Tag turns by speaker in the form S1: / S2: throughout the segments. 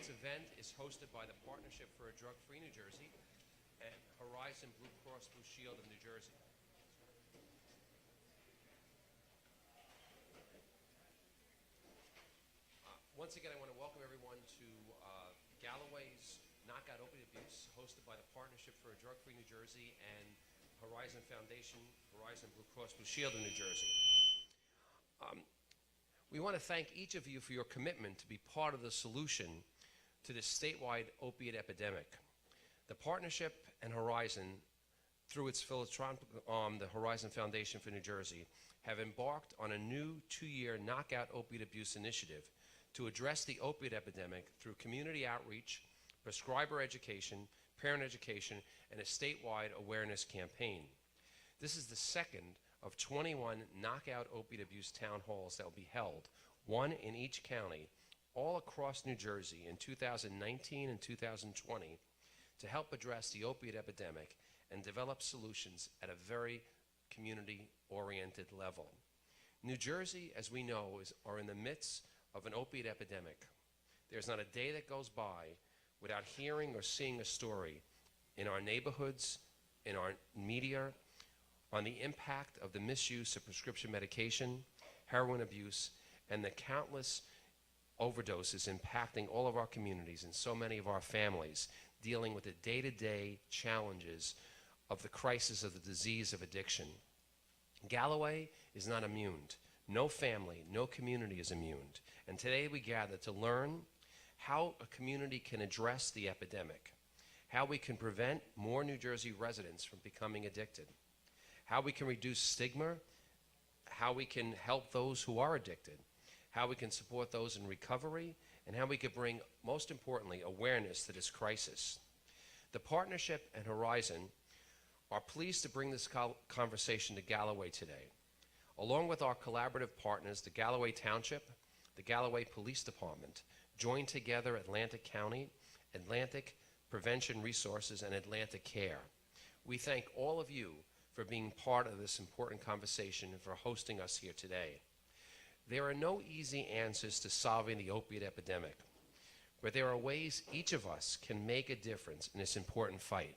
S1: Tonight's event is hosted by the Partnership for a Drug-Free New Jersey and Horizon Blue Cross Blue Shield of New Jersey. Once again, I want to welcome everyone to Galloway's Knock Out Opioid Abuse, hosted by the Partnership for a Drug-Free New Jersey and Horizon Foundation, Horizon Blue Cross Blue Shield of New Jersey. We want to thank each of you for your commitment to be part of the solution to this statewide opiate epidemic. The Partnership and Horizon, through its philanthropic arm, the Horizon Foundation for New Jersey, have embarked on a new 2-year Knock Out Opioid Abuse initiative to address the opiate epidemic through community outreach, prescriber education, parent education, and a statewide awareness campaign. This is the second of 21 Knock Out Opioid Abuse town halls that will be held, one in each county, all across New Jersey in 2019 and 2020, to help address the opiate epidemic and develop solutions at a very community-oriented level. New Jersey, as we know, are in the midst of an opiate epidemic. There's not a day that goes by without hearing or seeing a story in our neighborhoods, in our media, on the impact of the misuse of prescription medication, heroin abuse, and the countless overdoses impacting all of our communities and so many of our families, dealing with the day-to-day challenges of the crisis of the disease of addiction. Galloway is not immune. No family, no community is immune. And today we gather to learn how a community can address the epidemic, how we can prevent more New Jersey residents from becoming addicted, how we can reduce stigma, how we can help those who are addicted, how we can support those in recovery, and how we can bring, most importantly, awareness to this crisis. The Partnership and Horizon are pleased to bring this conversation to Galloway today. Along with our collaborative partners, the Galloway Township, the Galloway Police Department, join together Atlantic County, Atlantic Prevention Resources, and Atlantic Care. We thank all of you for being part of this important conversation and for hosting us here today. There are no easy answers to solving the opiate epidemic, but there are ways each of us can make a difference in this important fight.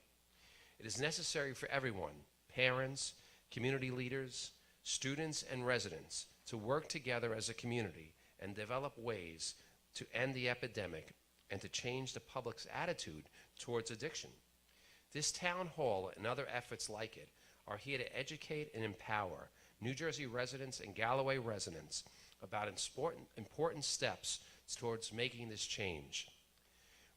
S1: It is necessary for everyone, parents, community leaders, students, and residents, to work together as a community and develop ways to end the epidemic and to change the public's attitude towards addiction. This town hall and other efforts like it are here to educate and empower New Jersey residents and Galloway residents about important steps towards making this change,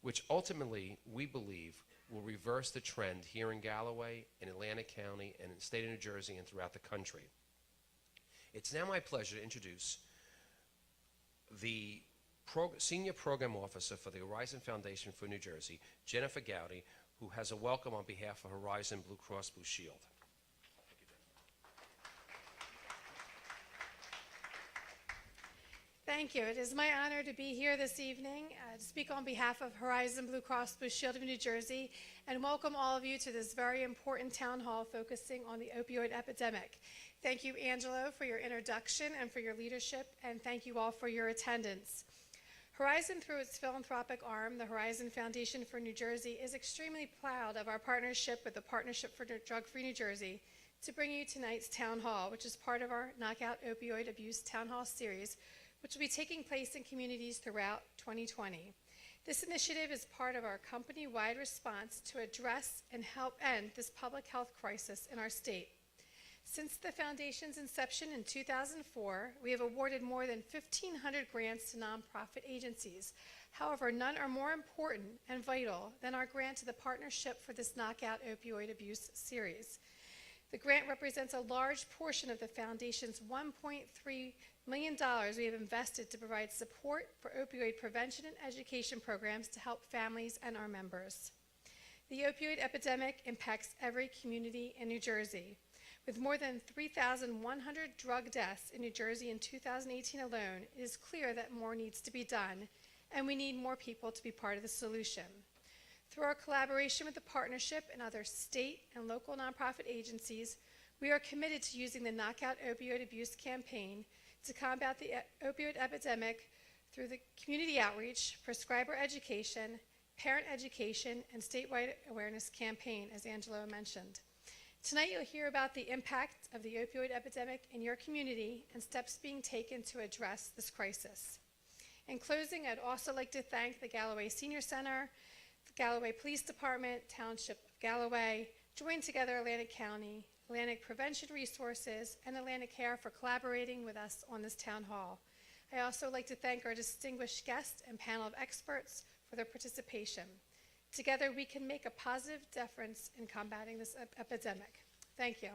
S1: which ultimately we believe will reverse the trend here in Galloway, in Atlantic County, and in the state of New Jersey and throughout the country. It's now my pleasure to introduce the Senior Program Officer for the Horizon Foundation for New Jersey, Jennifer Gowdy, who has a welcome on behalf of Horizon Blue Cross Blue Shield.
S2: Thank you. It is my honor to be here this evening to speak on behalf of Horizon Blue Cross Blue Shield of New Jersey and welcome all of you to this very important town hall focusing on the opioid epidemic. Thank you, Angelo, for your introduction and for your leadership, and thank you all for your attendance. Horizon, through its philanthropic arm, the Horizon Foundation for New Jersey, is extremely proud of our partnership with the Partnership for Drug-Free New Jersey to bring you tonight's town hall, which is part of our Knock Out Opioid Abuse Town Hall series, which will be taking place in communities throughout 2020. This initiative is part of our company-wide response to address and help end this public health crisis in our state. Since the Foundation's inception in 2004, we have awarded more than 1,500 grants to nonprofit agencies. However, none are more important and vital than our grant to the Partnership for this Knock Out Opioid Abuse series. The grant represents a large portion of the Foundation's $1.3 million we have invested to provide support for opioid prevention and education programs to help families and our members. The opioid epidemic impacts every community in New Jersey. With more than 3,100 drug deaths in New Jersey in 2018 alone, it is clear that more needs to be done, and we need more people to be part of the solution. Through our collaboration with the Partnership and other state and local nonprofit agencies, we are committed to using the Knock Out Opioid Abuse campaign to combat the opioid epidemic through the community outreach, prescriber education, parent education, and statewide awareness campaign, as Angelo mentioned. Tonight you'll hear about the impact of the opioid epidemic in your community and steps being taken to address this crisis. In closing, I'd also like to thank the Galloway Senior Center, the Galloway Police Department, Township of Galloway, Join Together Atlantic County, Atlantic Prevention Resources, and Atlantic Care for collaborating with us on this town hall. I also like to thank our distinguished guests and panel of experts for their participation. Together, we can make a positive difference in combating this epidemic. Thank you.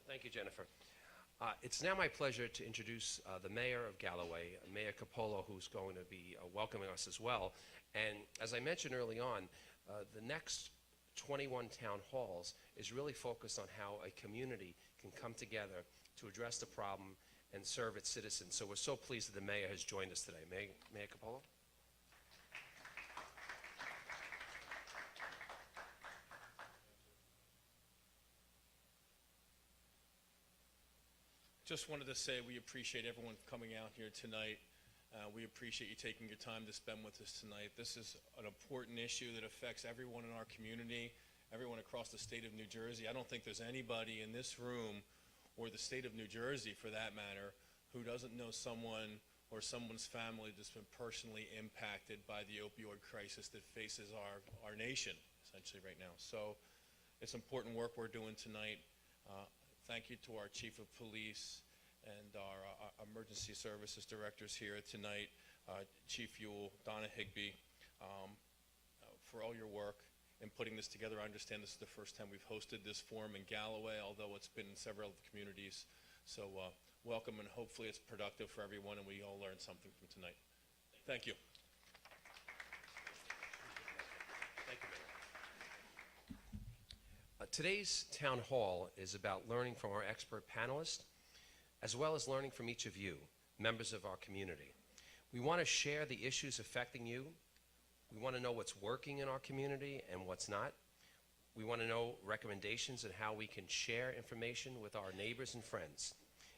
S1: Thank you, Jennifer. It's now my pleasure to introduce the Mayor of Galloway, Mayor Capolo, who's going to be welcoming us as well. And as I mentioned early on, the next 21 town halls is really focused on how a community can come together to address the problem and serve its citizens. So we're so pleased that the Mayor has joined us today. Mayor Capolo?
S3: Just wanted to say we appreciate everyone coming out here tonight. We appreciate you taking your time to spend with us tonight. This is an important issue that affects everyone in our community, everyone across the state of New Jersey. I don't think there's anybody in this room or the state of New Jersey, for that matter, who doesn't know someone or someone's family that's been personally impacted by the opioid crisis that faces our nation, essentially, right now. So it's important work we're doing tonight. Thank you to our Chief of Police and our Emergency Services Directors here tonight, Chief Ewell, Donna Higbee, for all your work in putting this together. I understand this is the first time we've hosted this forum in Galloway, although it's been in several other communities. So welcome, and hopefully it's productive for everyone and we all learn something from tonight. Thank you.
S1: Today's town hall is about learning from our expert panelists, as well as learning from each of you, members of our community. We want to share the issues affecting you. We want to know what's working in our community and what's not. We want to know recommendations and how we can share information with our neighbors and friends.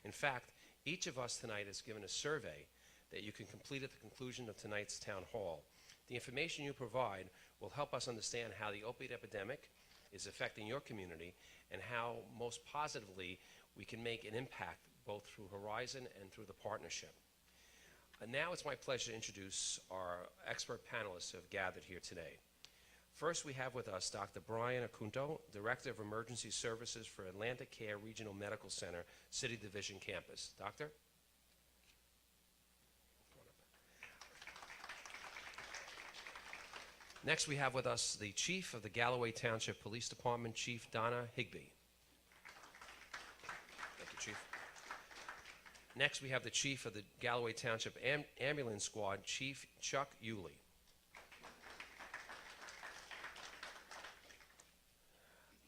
S1: In fact, each of us tonight is given a survey that you can complete at the conclusion of tonight's town hall. The information you provide will help us understand how the opioid epidemic is affecting your community and how most positively we can make an impact both through Horizon and through the partnership. Now it's my pleasure to introduce our expert panelists who have gathered here today. First, we have with us Dr. Brian Acunto, Director of Emergency Services for Atlantic Care Regional Medical Center, City Division Campus. Doctor? Next, we have with us the Chief of the Galloway Township Police Department, Chief Donna Higbee. Thank you, Chief. Next, we have the Chief of the Galloway Township Ambulance Squad, Chief Chuck Yulee.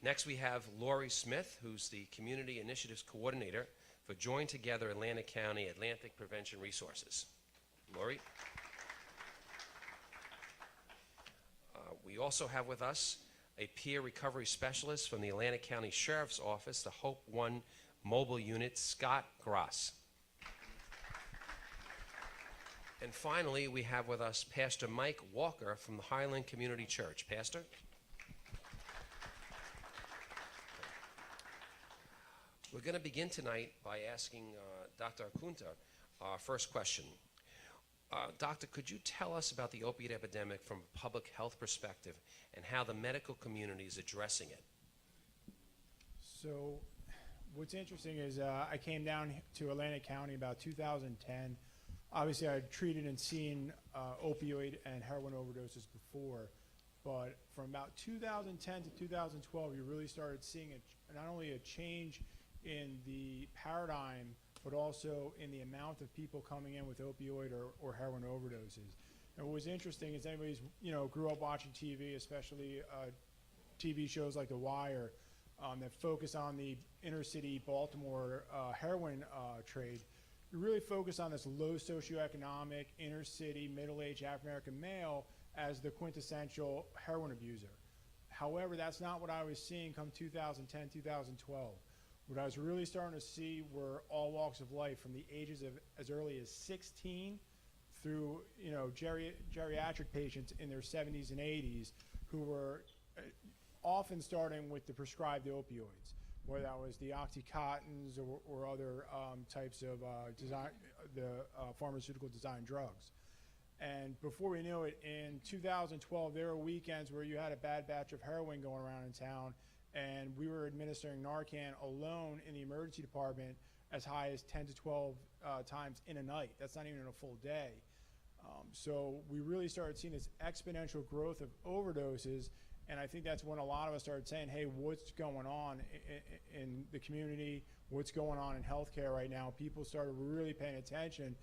S1: Next, we have Lori Smith, who's the Community Initiatives Coordinator for Join Together Atlantic County Atlantic Prevention Resources. Lori. We also have with us a peer recovery specialist from the Atlantic County Sheriff's Office, the Hope One Mobile Unit, Scott Gross. And finally, we have with us Pastor Mike Walker from the Highland Community Church. Pastor? We're going to begin tonight by asking Dr. Acunto our first question. Doctor, could you tell us about the opiate epidemic from a public health perspective and how the medical community is addressing it?
S4: So what's interesting is I came down to Atlantic County about 2010. Obviously, I had treated and seen opioid and heroin overdoses before, but from about 2010 to 2012, you really started seeing not only a change in the paradigm, but also in the amount of people coming in with opioid or heroin overdoses. And what was interesting is anybody's, grew up watching TV, especially TV shows like The Wire, that focus on the inner city Baltimore heroin trade. You really focus on this low socioeconomic, inner city, middle-aged African-American male as the quintessential heroin abuser. However, that's not what I was seeing come 2010, 2012. What I was really starting to see were all walks of life, from the ages of as early as 16 through, geriatric patients in their 70s and 80s who were often starting with the prescribed opioids, whether that was the Oxycontins or other types of pharmaceutical design drugs. And before we knew it, in 2012, there were weekends where you had a bad batch of heroin going around in town, and we were administering Narcan alone in the emergency department as high as 10 to 12 times in a night. That's not even in a full day. So we really started seeing this exponential growth of overdoses, and I think that's when a lot of us started saying, hey, what's going on in the community? What's going on in healthcare right now? People started really paying attention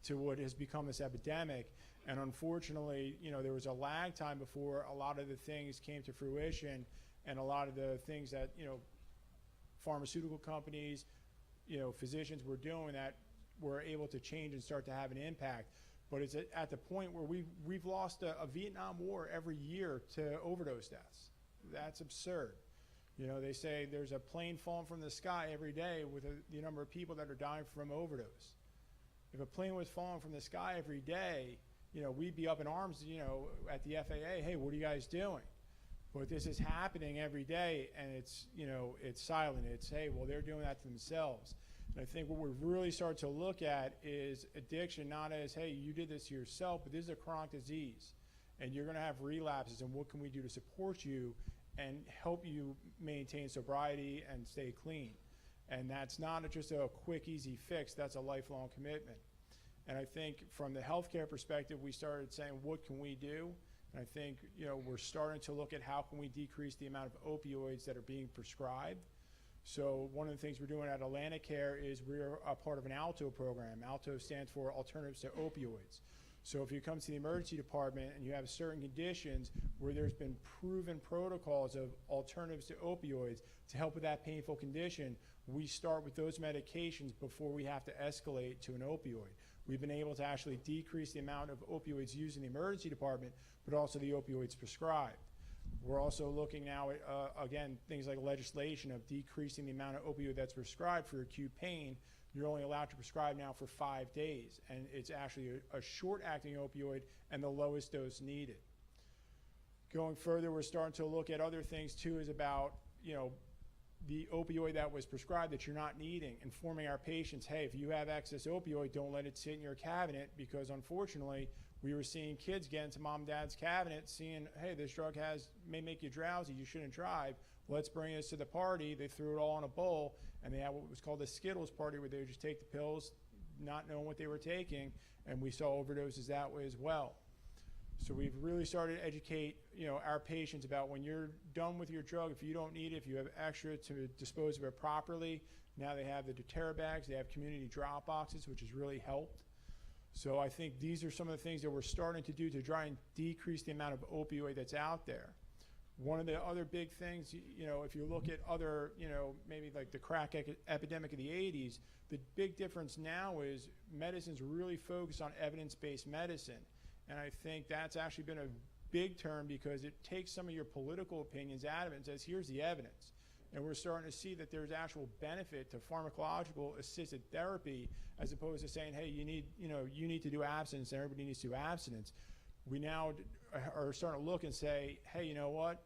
S4: to what has become this epidemic. And unfortunately, there was a lag time before a lot of the things came to fruition, and a lot of the things that, pharmaceutical companies, physicians were doing that were able to change and start to have an impact. But it's at the point where we've lost a Vietnam War every year to overdose deaths. That's absurd. They say there's a plane falling from the sky every day with the number of people that are dying from overdose. If a plane was falling from the sky every day, we'd be up in arms, at the FAA, hey, what are you guys doing? But this is happening every day, and it's silent. It's, hey, well, they're doing that to themselves. And I think what we've really started to look at is addiction, not as, hey, you did this to yourself, but this is a chronic disease, and you're going to have relapses, and what can we do to support you and help you maintain sobriety and stay clean? And that's not just a quick, easy fix. That's a lifelong commitment. And I think from the healthcare perspective, we started saying, what can we do? And I think, we're starting to look at how can we decrease the amount of opioids that are being prescribed. So one of the things we're doing at Atlantic Care is we're a part of an ALTO program. ALTO stands for Alternatives to Opioids. So if you come to the emergency department and you have certain conditions where there's been proven protocols of alternatives to opioids to help with that painful condition, we start with those medications before we have to escalate to an opioid. We've been able to actually decrease the amount of opioids used in the emergency department, but also the opioids prescribed. We're also looking now at, again, things like legislation of decreasing the amount of opioid that's prescribed for acute pain. You're only allowed to prescribe now for 5 days, and it's actually a short-acting opioid and the lowest dose needed. Going further, we're starting to look at other things too, is about, the opioid that was prescribed that you're not needing, informing our patients, hey, if you have excess opioid, don't let it sit in your cabinet, because unfortunately, we were seeing kids get into mom and dad's cabinet seeing, hey, this drug may make you drowsy, you shouldn't drive, let's bring this to the party. They threw it all in a bowl, and they had what was called the Skittles party, where they would just take the pills, not knowing what they were taking, and we saw overdoses that way as well. So we've really started to educate, our patients about when you're done with your drug, if you don't need it, if you have extra to dispose of it properly. Now they have the doTERRA bags, they have community drop boxes, which has really helped. So I think these are some of the things that we're starting to do to try and decrease the amount of opioid that's out there. One of the other big things, if you look at other, maybe like the crack epidemic of the 80s, the big difference now is medicine's really focused on evidence-based medicine. And I think that's actually been a big turn, because it takes some of your political opinions out of it and says, here's the evidence. And we're starting to see that there's actual benefit to pharmacological assisted therapy, as opposed to saying, hey, you need to do abstinence and everybody needs to do abstinence. We now are starting to look and say, hey, you know what?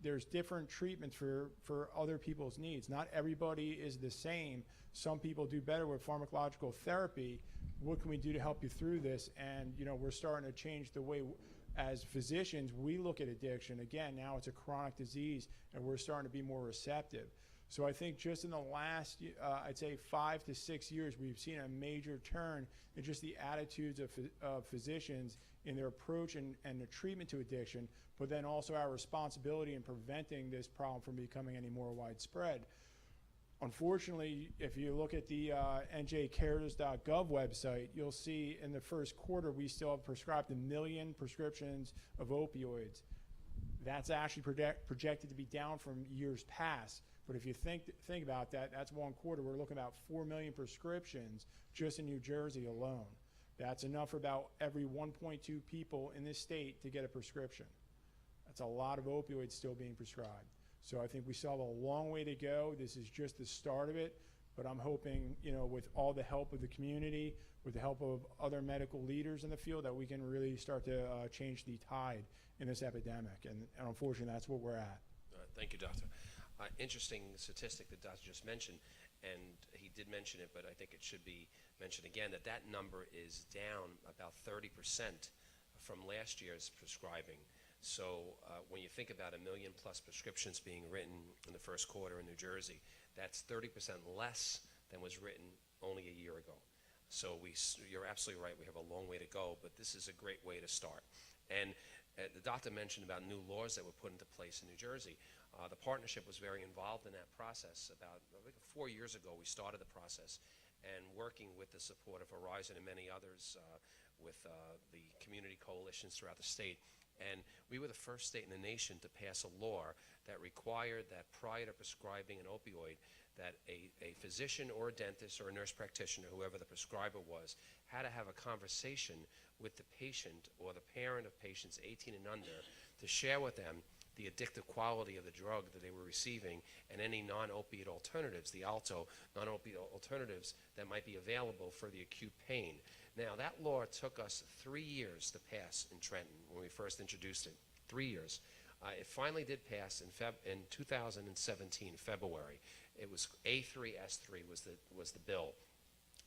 S4: There's different treatments for other people's needs. Not everybody is the same. Some people do better with pharmacological therapy. What can we do to help you through this? And, we're starting to change the way, as physicians, we look at addiction. Again, now it's a chronic disease, and we're starting to be more receptive. So I think just in the last, I'd say 5 to 6 years, we've seen a major turn in just the attitudes of physicians in their approach and the treatment to addiction, but then also our responsibility in preventing this problem from becoming any more widespread. Unfortunately, if you look at the njcares.gov website, you'll see in the first quarter we still have prescribed 1 million prescriptions of opioids. That's actually projected to be down from years past. But if you think about that, that's one quarter. We're looking at about 4 million prescriptions just in New Jersey alone. That's enough for about every 1.2 people in this state to get a prescription. That's a lot of opioids still being prescribed. So I think we still have a long way to go. This is just the start of it, but I'm hoping, with all the help of the community, with the help of other medical leaders in the field, that we can really start to change the tide in this epidemic. And unfortunately, that's what we're at.
S1: Thank you, Doctor. Interesting statistic that Doctor just mentioned, and he did mention it, but I think it should be mentioned again, that number is down about 30% from last year's prescribing. So when you think about 1 million plus prescriptions being written in the first quarter in New Jersey, that's 30% less than was written only a year ago. So you're absolutely right, we have a long way to go, but this is a great way to start. And the doctor mentioned about new laws that were put into place in New Jersey. The partnership was very involved in that process. About 4 years ago, we started the process, and working with the support of Horizon and many others with the community coalitions throughout the state. And we were the first state in the nation to pass a law that required that prior to prescribing an opioid, that a physician or a dentist or a nurse practitioner, whoever the prescriber was, had to have a conversation with the patient or the parent of patients 18 and under to share with them the addictive quality of the drug that they were receiving and any non-opiate alternatives, the ALTO non-opiate alternatives that might be available for the acute pain. Now, that law took us 3 years to pass in Trenton when we first introduced it, 3 years. It finally did pass in 2017, February. It was A3S3 was the bill.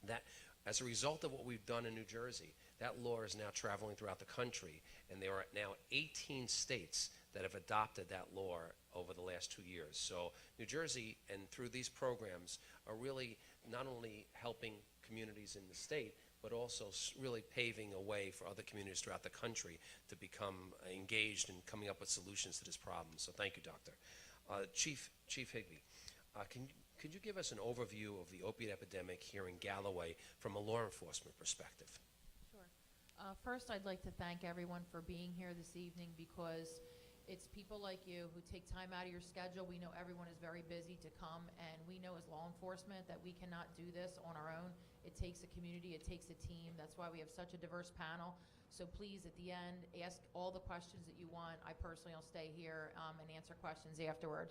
S1: That, as a result of what we've done in New Jersey, that law is now traveling throughout the country, and there are now 18 states that have adopted that law over the last 2 years. So New Jersey, and through these programs, are really not only helping communities in the state, but also really paving a way for other communities throughout the country to become engaged in coming up with solutions to this problem. So thank you, Doctor. Chief Higbee, could you give us an overview of the opiate epidemic here in Galloway from a law enforcement perspective?
S5: Sure. First, I'd like to thank everyone for being here this evening, because it's people like you who take time out of your schedule. We know everyone is very busy to come, and we know as law enforcement that we cannot do this on our own. It takes a community, it takes a team. That's why we have such a diverse panel. So please, at the end, ask all the questions that you want. I personally will stay here and answer questions afterward.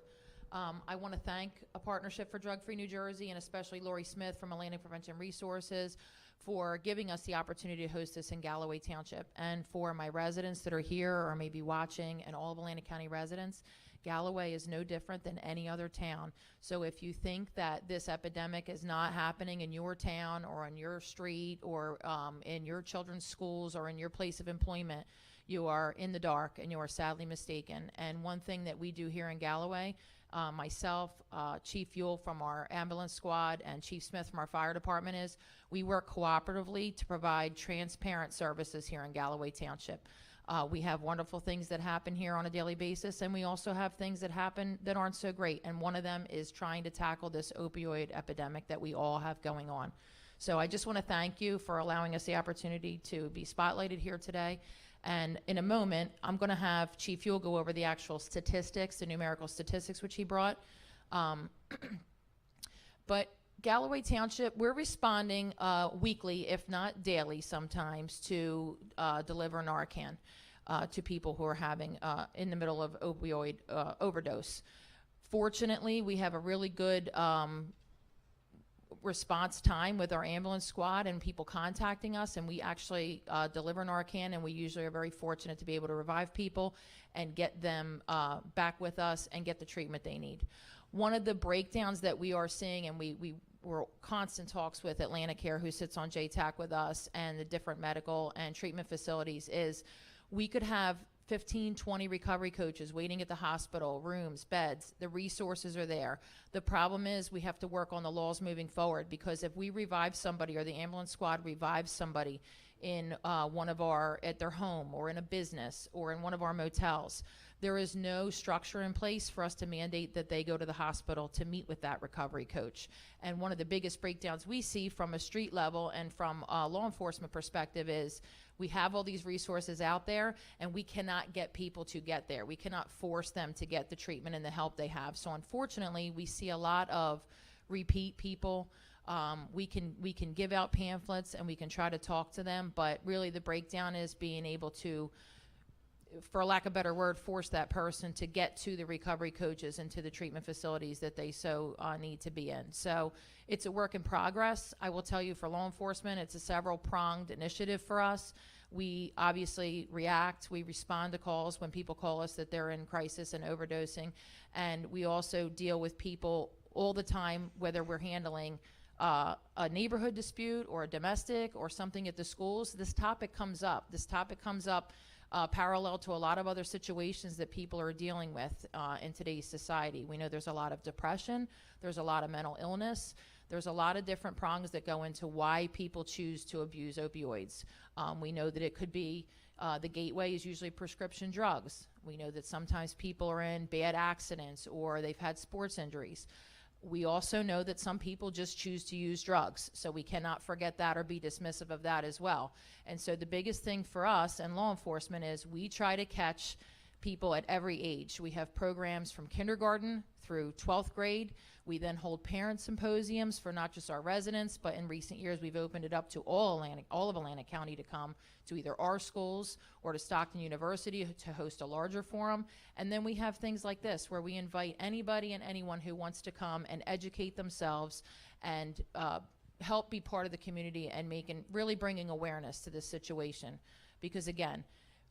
S5: I want to thank a Partnership for Drug-Free New Jersey, and especially Lori Smith from Atlantic Prevention Resources, for giving us the opportunity to host this in Galloway Township. And for my residents that are here or maybe watching, and all of Atlantic County residents, Galloway is no different than any other town. So if you think that this epidemic is not happening in your town or on your street or in your children's schools or in your place of employment, you are in the dark and you are sadly mistaken. And one thing that we do here in Galloway, myself, Chief Yule from our ambulance squad, and Chief Smith from our fire department, is we work cooperatively to provide transparent services here in Galloway Township. We have wonderful things that happen here on a daily basis, and we also have things that happen that aren't so great. And one of them is trying to tackle this opioid epidemic that we all have going on. So I just want to thank you for allowing us the opportunity to be spotlighted here today. And in a moment, I'm going to have Chief Yule go over the actual statistics, the numerical statistics which he brought. But Galloway Township, we're responding weekly, if not daily sometimes, to deliver Narcan to people who are having in the middle of opioid overdose. Fortunately, we have a really good response time with our ambulance squad and people contacting us, and we actually deliver Narcan, and we usually are very fortunate to be able to revive people and get them back with us and get the treatment they need. One of the breakdowns that we are seeing, and we're constant talks with Atlantic Care, who sits on JTAC with us, and the different medical and treatment facilities, is we could have 15, 20 recovery coaches waiting at the hospital, rooms, beds. The resources are there. The problem is we have to work on the laws moving forward, because if we revive somebody, or the ambulance squad revives somebody in at their home or in a business or in one of our motels, there is no structure in place for us to mandate that they go to the hospital to meet with that recovery coach. And one of the biggest breakdowns we see from a street level and from a law enforcement perspective is we have all these resources out there, and we cannot get people to get there. We cannot force them to get the treatment and the help they have. So unfortunately, we see a lot of repeat people. We can give out pamphlets and we can try to talk to them, but really the breakdown is being able to for lack of a better word, force that person to get to the recovery coaches and to the treatment facilities that they so need to be in. So it's a work in progress. I will tell you, for law enforcement, it's a several-pronged initiative for us. We obviously react. We respond to calls when people call us that they're in crisis and overdosing. And we also deal with people all the time, whether we're handling a neighborhood dispute or a domestic or something at the schools. This topic comes up. This topic comes up parallel to a lot of other situations that people are dealing with in today's society. We know there's a lot of depression, there's a lot of mental illness, there's a lot of different prongs that go into why people choose to abuse opioids. We know that it could be the gateway is usually prescription drugs. We know that sometimes people are in bad accidents or they've had sports injuries. We also know that some people just choose to use drugs, so we cannot forget that or be dismissive of that as well. And so the biggest thing for us and law enforcement is we try to catch people at every age. We have programs from kindergarten through 12th grade. We then hold parent symposiums for not just our residents, but in recent years we've opened it up to all of Atlantic County to come to either our schools or to Stockton University to host a larger forum. And then we have things like this where we invite anybody and anyone who wants to come and educate themselves and help be part of the community and really bringing awareness to this situation. Because again,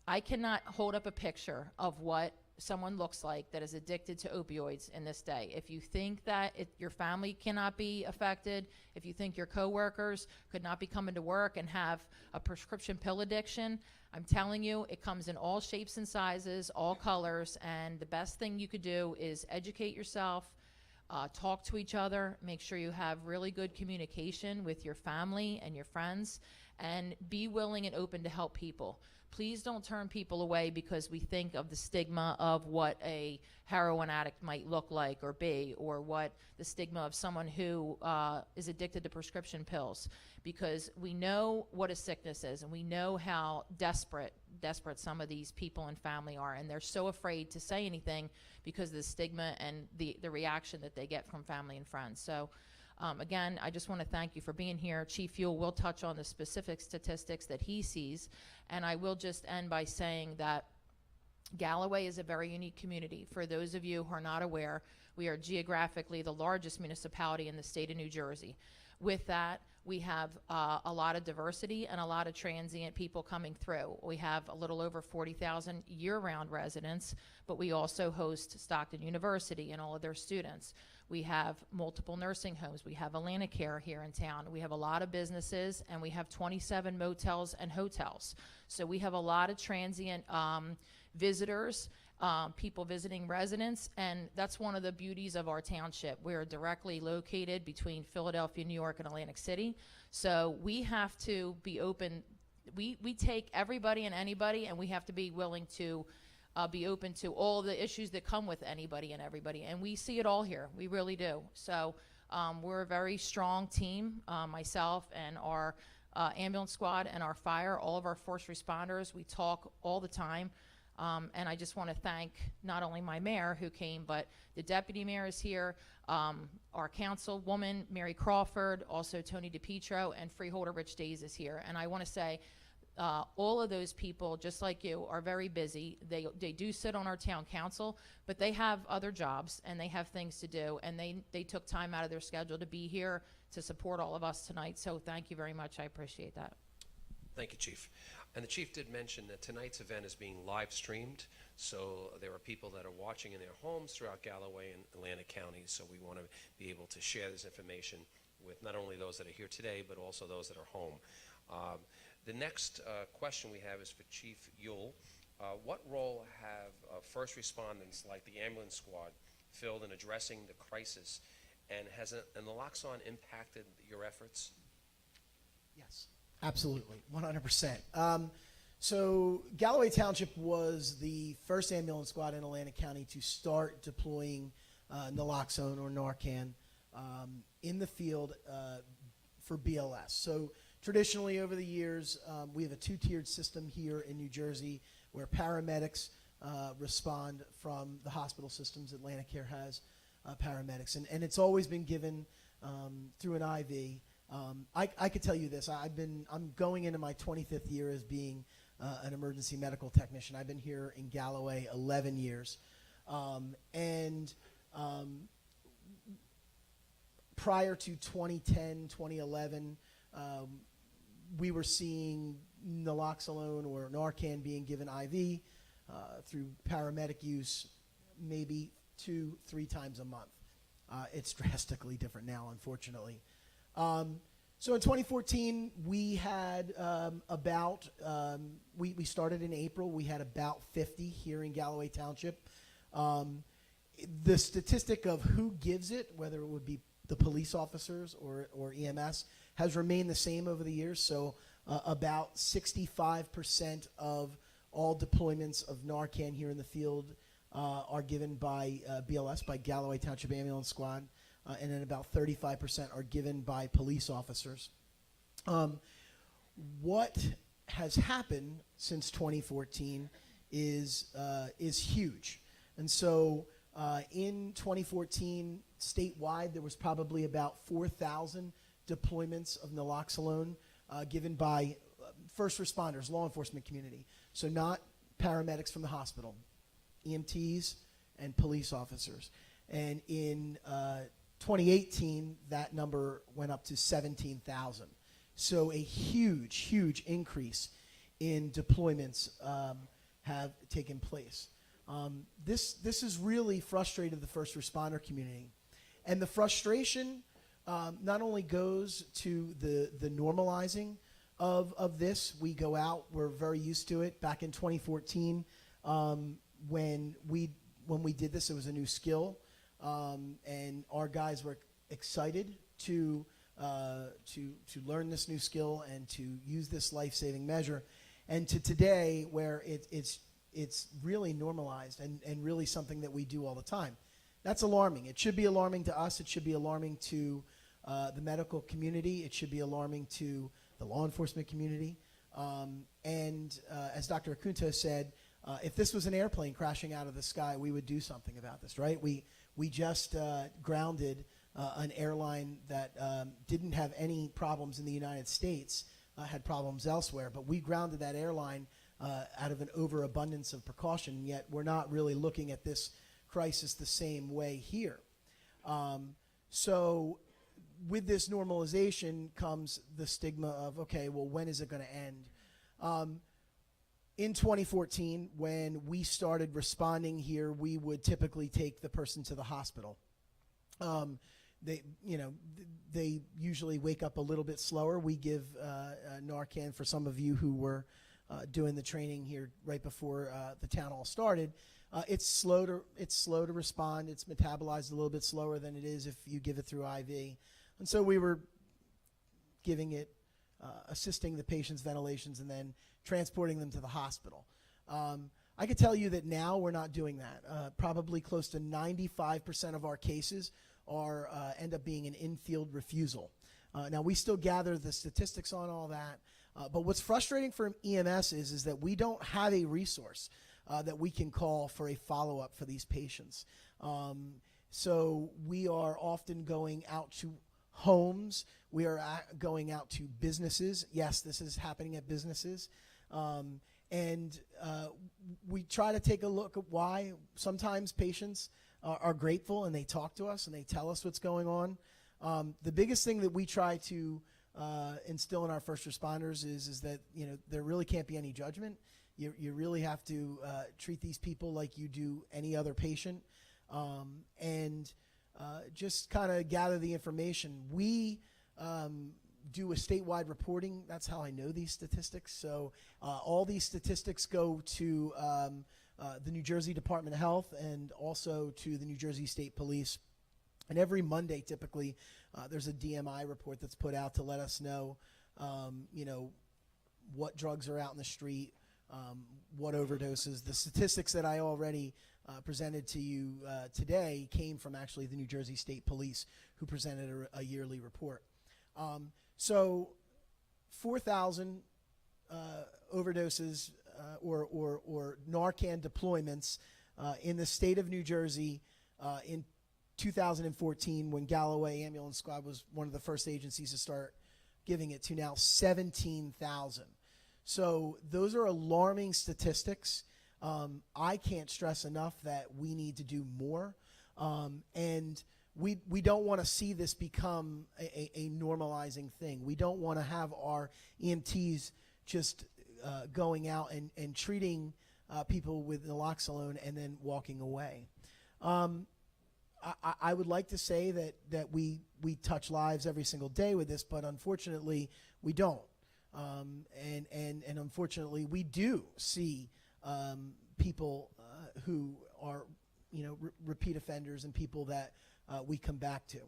S5: I cannot hold up a picture of what someone looks like that is addicted to opioids in this day. If you think that your family cannot be affected, if you think your coworkers could not be coming to work and have a prescription pill addiction, I'm telling you, it comes in all shapes and sizes, all colors, and the best thing you could do is educate yourself, talk to each other, make sure you have really good communication with your family and your friends, and be willing and open to help people. Please don't turn people away because we think of the stigma of what a heroin addict might look like or be, or what the stigma of someone who is addicted to prescription pills. Because we know what a sickness is, and we know how desperate some of these people and family are, and they're so afraid to say anything because of the stigma and the reaction that they get from family and friends. So again, I just want to thank you for being here. Chief Yule will touch on the specific statistics that he sees, and I will just end by saying that Galloway is a very unique community. For those of you who are not aware, we are geographically the largest municipality in the state of New Jersey. With that, we have a lot of diversity and a lot of transient people coming through. We have a little over 40,000 year-round residents, but we also host Stockton University and all of their students. We have multiple nursing homes. We have Atlantic Care here in town. We have a lot of businesses, and we have 27 motels and hotels. So we have a lot of transient visitors, people visiting residents, and that's one of the beauties of our township. We're directly located between Philadelphia, New York, and Atlantic City. So we have to be open. We take everybody and anybody, and we have to be willing to be open to all the issues that come with anybody and everybody. And we see it all here. We really do. So we're a very strong team, myself and our ambulance squad and our fire, all of our first responders. We talk all the time. And I just want to thank not only my mayor who came, but the deputy mayor is here, our councilwoman, Mary Crawford, also Tony DePietro, and freeholder Rich Days is here. And I want to say, all of those people, just like you, are very busy. They do sit on our town council, but they have other jobs and they have things to do, and they took time out of their schedule to be here to support all of us tonight. So thank you very much. I appreciate that.
S1: Thank you, Chief. And the Chief did mention that tonight's event is being live streamed, so there are people that are watching in their homes throughout Galloway and Atlantic County, so we want to be able to share this information with not only those that are here today, but also those that are home. The next question we have is for Chief Yule. What role have first responders like the ambulance squad filled in addressing the crisis, and has naloxone impacted your efforts?
S6: Yes, absolutely, 100%. So Galloway Township was the first ambulance squad in Atlantic County to start deploying naloxone or Narcan in the field for BLS. So traditionally over the years, we have a two-tiered system here in New Jersey where paramedics respond from the hospital systems. Atlantic Care has paramedics, and it's always been given through an IV. I could tell you this: I'm going into my 25th year as being an emergency medical technician. I've been here in Galloway 11 years. Prior to 2010, 2011, we were seeing naloxone or Narcan being given IV through paramedic use maybe 2-3 times a month. It's drastically different now, unfortunately. So in 2014, we had we started in April. We had about 50 here in Galloway Township. The statistic of who gives it, whether it would be the police officers or EMS, has remained the same over the years. So about 65% of all deployments of Narcan here in the field are given by BLS, by Galloway Township Ambulance Squad, and then about 35% are given by police officers. What has happened since 2014 is huge. And so in 2014, statewide, there was probably about 4,000 deployments of naloxone given by first responders, law enforcement community. So not paramedics from the hospital, EMTs and police officers. And in 2018, that number went up to 17,000. So a huge, huge increase in deployments have taken place. This has really frustrated the first responder community. And the frustration not only goes to the normalizing of this. We go out, we're very used to it. Back in 2014, when we did this, it was a new skill, and our guys were excited to learn this new skill and to use this life-saving measure, and to today where it's really normalized and really something that we do all the time. That's alarming. It should be alarming to us. It should be alarming to the medical community. It should be alarming to the law enforcement community. As Dr. Acunto said, if this was an airplane crashing out of the sky, we would do something about this, right? We just grounded an airline that didn't have any problems in the United States, had problems elsewhere, but we grounded that airline out of an overabundance of precaution, and yet we're not really looking at this crisis the same way here. So with this normalization comes the stigma of, okay, well, when is it going to end? In 2014, when we started responding here, we would typically take the person to the hospital. They usually wake up a little bit slower. We give Narcan for some of you who were doing the training here right before the town hall started. It's slow to respond. It's metabolized a little bit slower than it is if you give it through IV. And so we were giving it, assisting the patient's ventilations, and then transporting them to the hospital. I could tell you that now we're not doing that. Probably close to 95% of our cases end up being an in-field refusal. Now, we still gather the statistics on all that, but what's frustrating for EMS is that we don't have a resource that we can call for a follow-up for these patients. So we are often going out to homes. We are going out to businesses. Yes, this is happening at businesses. We try to take a look at why sometimes patients are grateful and they talk to us and they tell us what's going on. The biggest thing that we try to instill in our first responders is that there really can't be any judgment. You really have to treat these people like you do any other patient, and just kind of gather the information. We do a statewide reporting. That's how I know these statistics. So all these statistics go to the New Jersey Department of Health and also to the New Jersey State Police. And every Monday, typically, there's a DMI report that's put out to let us know, what drugs are out in the street, what overdoses. The statistics that I already presented to you today came from actually the New Jersey State Police, who presented a yearly report. So 4,000 overdoses or Narcan deployments in the state of New Jersey in 2014, when Galloway Ambulance Squad was one of the first agencies to start giving it, to now 17,000. So those are alarming statistics. I can't stress enough that we need to do more. And we don't want to see this become a normalizing thing. We don't want to have our EMTs just going out and treating people with naloxone and then walking away. I would like to say that we touch lives every single day with this, but unfortunately we don't. And unfortunately we do see people who are repeat offenders and people that we come back to.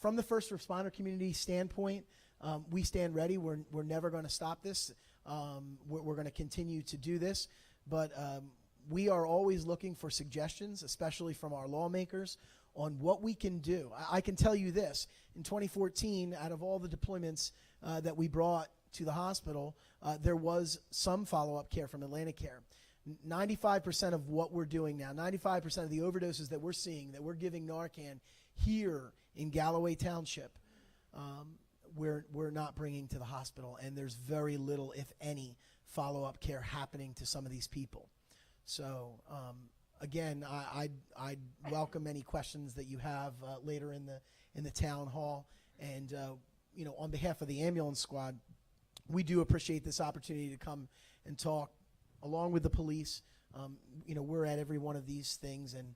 S6: From the first responder community standpoint, we stand ready. We're never going to stop this. We're going to continue to do this, but we are always looking for suggestions, especially from our lawmakers, on what we can do. I can tell you this. In 2014, out of all the deployments that we brought to the hospital, there was some follow-up care from Atlantic Care. 95% of what we're doing now, 95% of the overdoses that we're seeing, that we're giving Narcan here in Galloway Township, we're not bringing to the hospital, and there's very little, if any, follow-up care happening to some of these people. So again, I'd welcome any questions that you have later in the town hall, and on behalf of the ambulance squad, we do appreciate this opportunity to come and talk along with the police. We're at every one of these things, and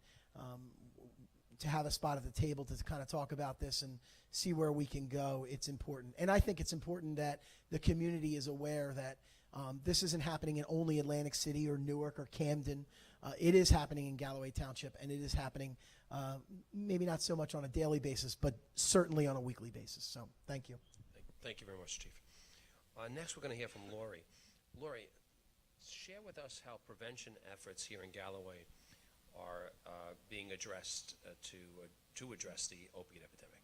S6: to have a spot at the table to kind of talk about this and see where we can go, it's important. And I think it's important that the community is aware that this isn't happening in only Atlantic City or Newark or Camden. It is happening in Galloway Township, and it is happening maybe not so much on a daily basis, but certainly on a weekly basis. So thank you.
S1: Thank you very much, Chief. Next, we're going to hear from Lori. Lori, share with us how prevention efforts here in Galloway are being addressed to address the opiate epidemic.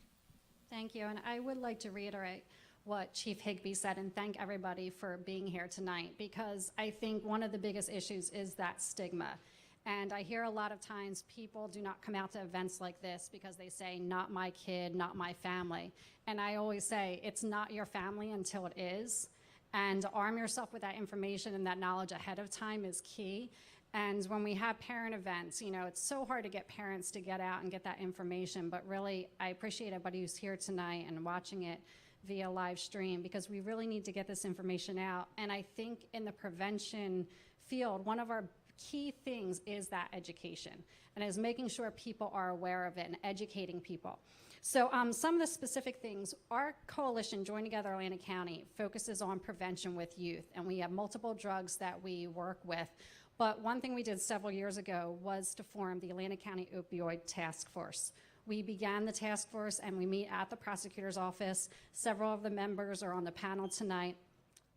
S7: Thank you, and I would like to reiterate what Chief Higbee said and thank everybody for being here tonight, because I think one of the biggest issues is that stigma. And I hear a lot of times people do not come out to events like this because they say, not my kid, not my family. And I always say, it's not your family until it is. And arm yourself with that information and that knowledge ahead of time is key. And when we have parent events, it's so hard to get parents to get out and get that information. But really, I appreciate everybody who's here tonight and watching it via live stream, because we really need to get this information out. And I think in the prevention field, one of our key things is that education, and is making sure people are aware of it and educating people. So some of the specific things, our coalition, Join Together Atlantic County, focuses on prevention with youth, and we have multiple drugs that we work with. But one thing we did several years ago was to form the Atlantic County Opioid Task Force. We began the task force, and we meet at the prosecutor's office. Several of the members are on the panel tonight.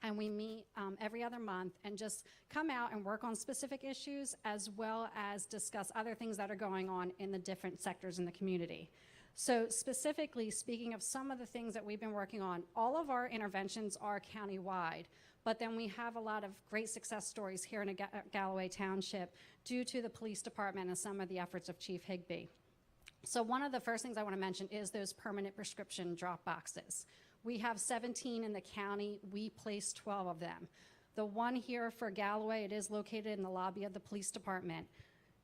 S7: And we meet every other month and just come out and work on specific issues, as well as discuss other things that are going on in the different sectors in the community. So specifically, speaking of some of the things that we've been working on, all of our interventions are countywide, but then we have a lot of great success stories here in Galloway Township due to the police department and some of the efforts of Chief Higbee. So one of the first things I want to mention is those permanent prescription drop boxes. We have 17 in the county. We placed 12 of them. The one here for Galloway, it is located in the lobby of the police department.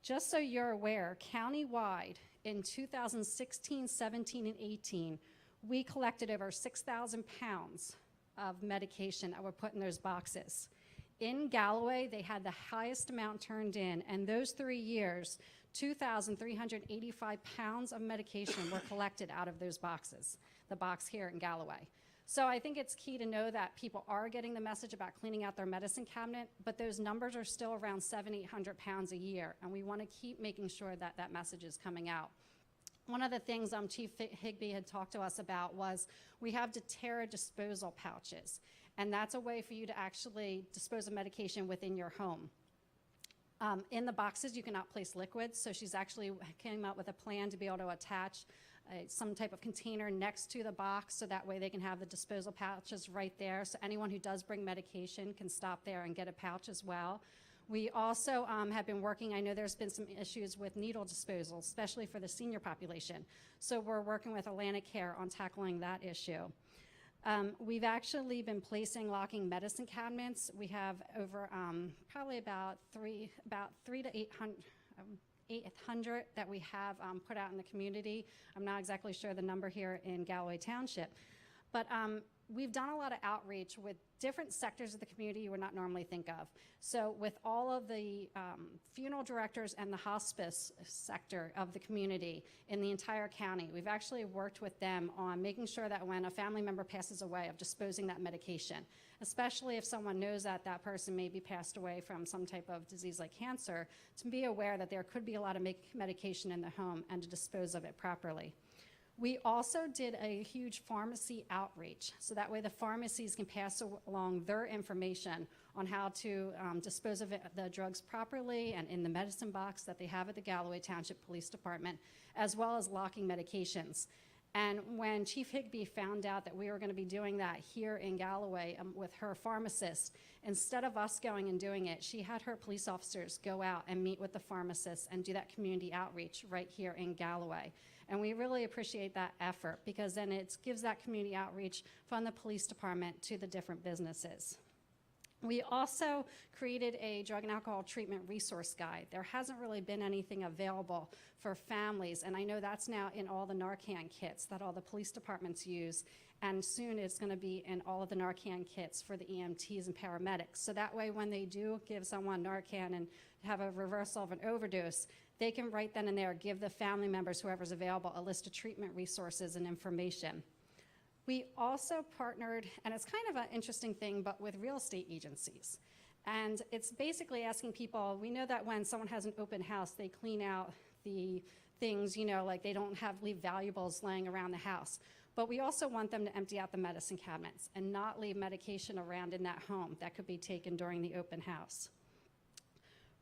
S7: Just so you're aware, countywide, in 2016, 17, and 18, we collected over 6,000 pounds of medication that were put in those boxes. In Galloway, they had the highest amount turned in, and those 3 years, 2,385 pounds of medication were collected out of those boxes, the box here in Galloway. So I think it's key to know that people are getting the message about cleaning out their medicine cabinet, but those numbers are still around 700-800 pounds a year, and we want to keep making sure that that message is coming out. One of the things Chief Higbee had talked to us about was we have Deterra disposal pouches, and that's a way for you to actually dispose of medication within your home. In the boxes, you cannot place liquids, so she's actually came up with a plan to be able to attach some type of container next to the box, so that way they can have the disposal pouches right there, so anyone who does bring medication can stop there and get a pouch as well. We also have been working, I know there's been some issues with needle disposal, especially for the senior population, so we're working with Atlantic Care on tackling that issue. We've actually been placing locking medicine cabinets. We have over probably about three to 800 that we have put out in the community. I'm not exactly sure the number here in Galloway Township, but we've done a lot of outreach with different sectors of the community you would not normally think of. So with all of the funeral directors and the hospice sector of the community in the entire county, we've actually worked with them on making sure that when a family member passes away, of disposing that medication, especially if someone knows that that person may be passed away from some type of disease like cancer, to be aware that there could be a lot of medication in the home and to dispose of it properly. We also did a huge pharmacy outreach, so that way the pharmacies can pass along their information on how to dispose of the drugs properly and in the medicine box that they have at the Galloway Township Police Department, as well as locking medications. And when Chief Higbee found out that we were going to be doing that here in Galloway with her pharmacist, instead of us going and doing it, she had her police officers go out and meet with the pharmacists and do that community outreach right here in Galloway. And we really appreciate that effort, because then it gives that community outreach from the police department to the different businesses. We also created a drug and alcohol treatment resource guide. There hasn't really been anything available for families, and I know that's now in all the Narcan kits that all the police departments use, and soon it's going to be in all of the Narcan kits for the EMTs and paramedics. So that way, when they do give someone Narcan and have a reversal of an overdose, they can right then and there give the family members, whoever's available, a list of treatment resources and information. We also partnered, and it's kind of an interesting thing, but with real estate agencies. And it's basically asking people, we know that when someone has an open house, they clean out the things, you know, like they don't leave valuables laying around the house. But we also want them to empty out the medicine cabinets and not leave medication around in that home that could be taken during the open house.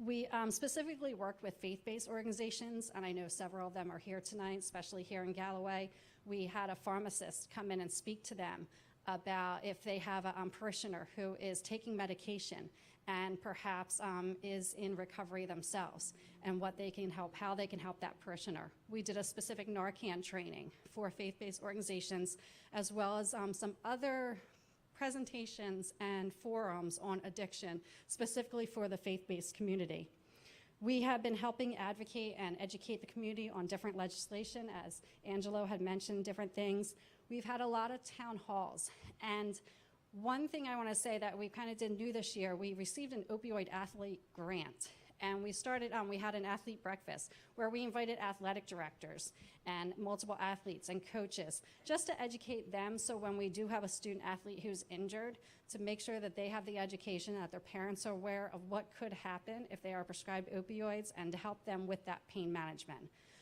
S7: We specifically worked with faith-based organizations, and I know several of them are here tonight, especially here in Galloway. We had a pharmacist come in and speak to them about if they have a parishioner who is taking medication and perhaps is in recovery themselves, and what they can help, how they can help that parishioner. We did a specific Narcan training for faith-based organizations, as well as some other presentations and forums on addiction, specifically for the faith-based community. We have been helping advocate and educate the community on different legislation, as Angelo had mentioned, different things. We've had a lot of town halls, and one thing I want to say that we kind of did new this year, we received an opioid athlete grant. And we started, we had an athlete breakfast where we invited athletic directors and multiple athletes and coaches just to educate them, so when we do have a student athlete who's injured, to make sure that they have the education, that their parents are aware of what could happen if they are prescribed opioids, and to help them with that pain management.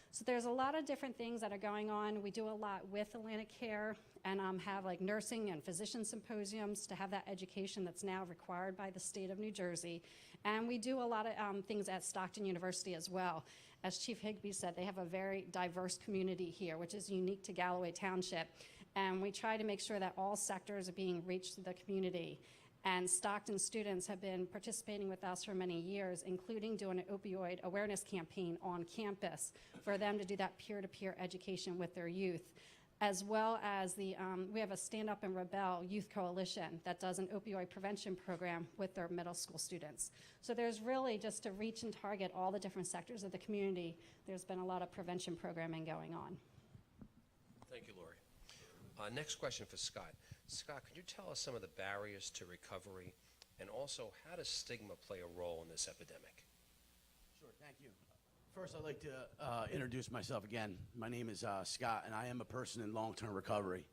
S7: So there's a lot of different things that are going on. We do a lot with Atlantic Care, and have like nursing and physician symposiums to have that education that's now required by the state of New Jersey. And we do a lot of things at Stockton University as well. As Chief Higbee said, they have a very diverse community here, which is unique to Galloway Township. And we try to make sure that all sectors are being reached to the community. And Stockton students have been participating with us for many years, including doing an opioid awareness campaign on campus for them to do that peer-to-peer education with their youth, as well as we have a Stand Up and Rebel Youth Coalition that does an opioid prevention program with their middle school students. So there's really, just to reach and target all the different sectors of the community, there's been a lot of prevention programming going on.
S1: Thank you, Lori. Next question for Scott. Scott, could you tell us some of the barriers to recovery, and also how does stigma play a role in this epidemic?
S8: Sure, thank you. First, I'd like to introduce myself again. My name is Scott, and I am a person in long-term recovery,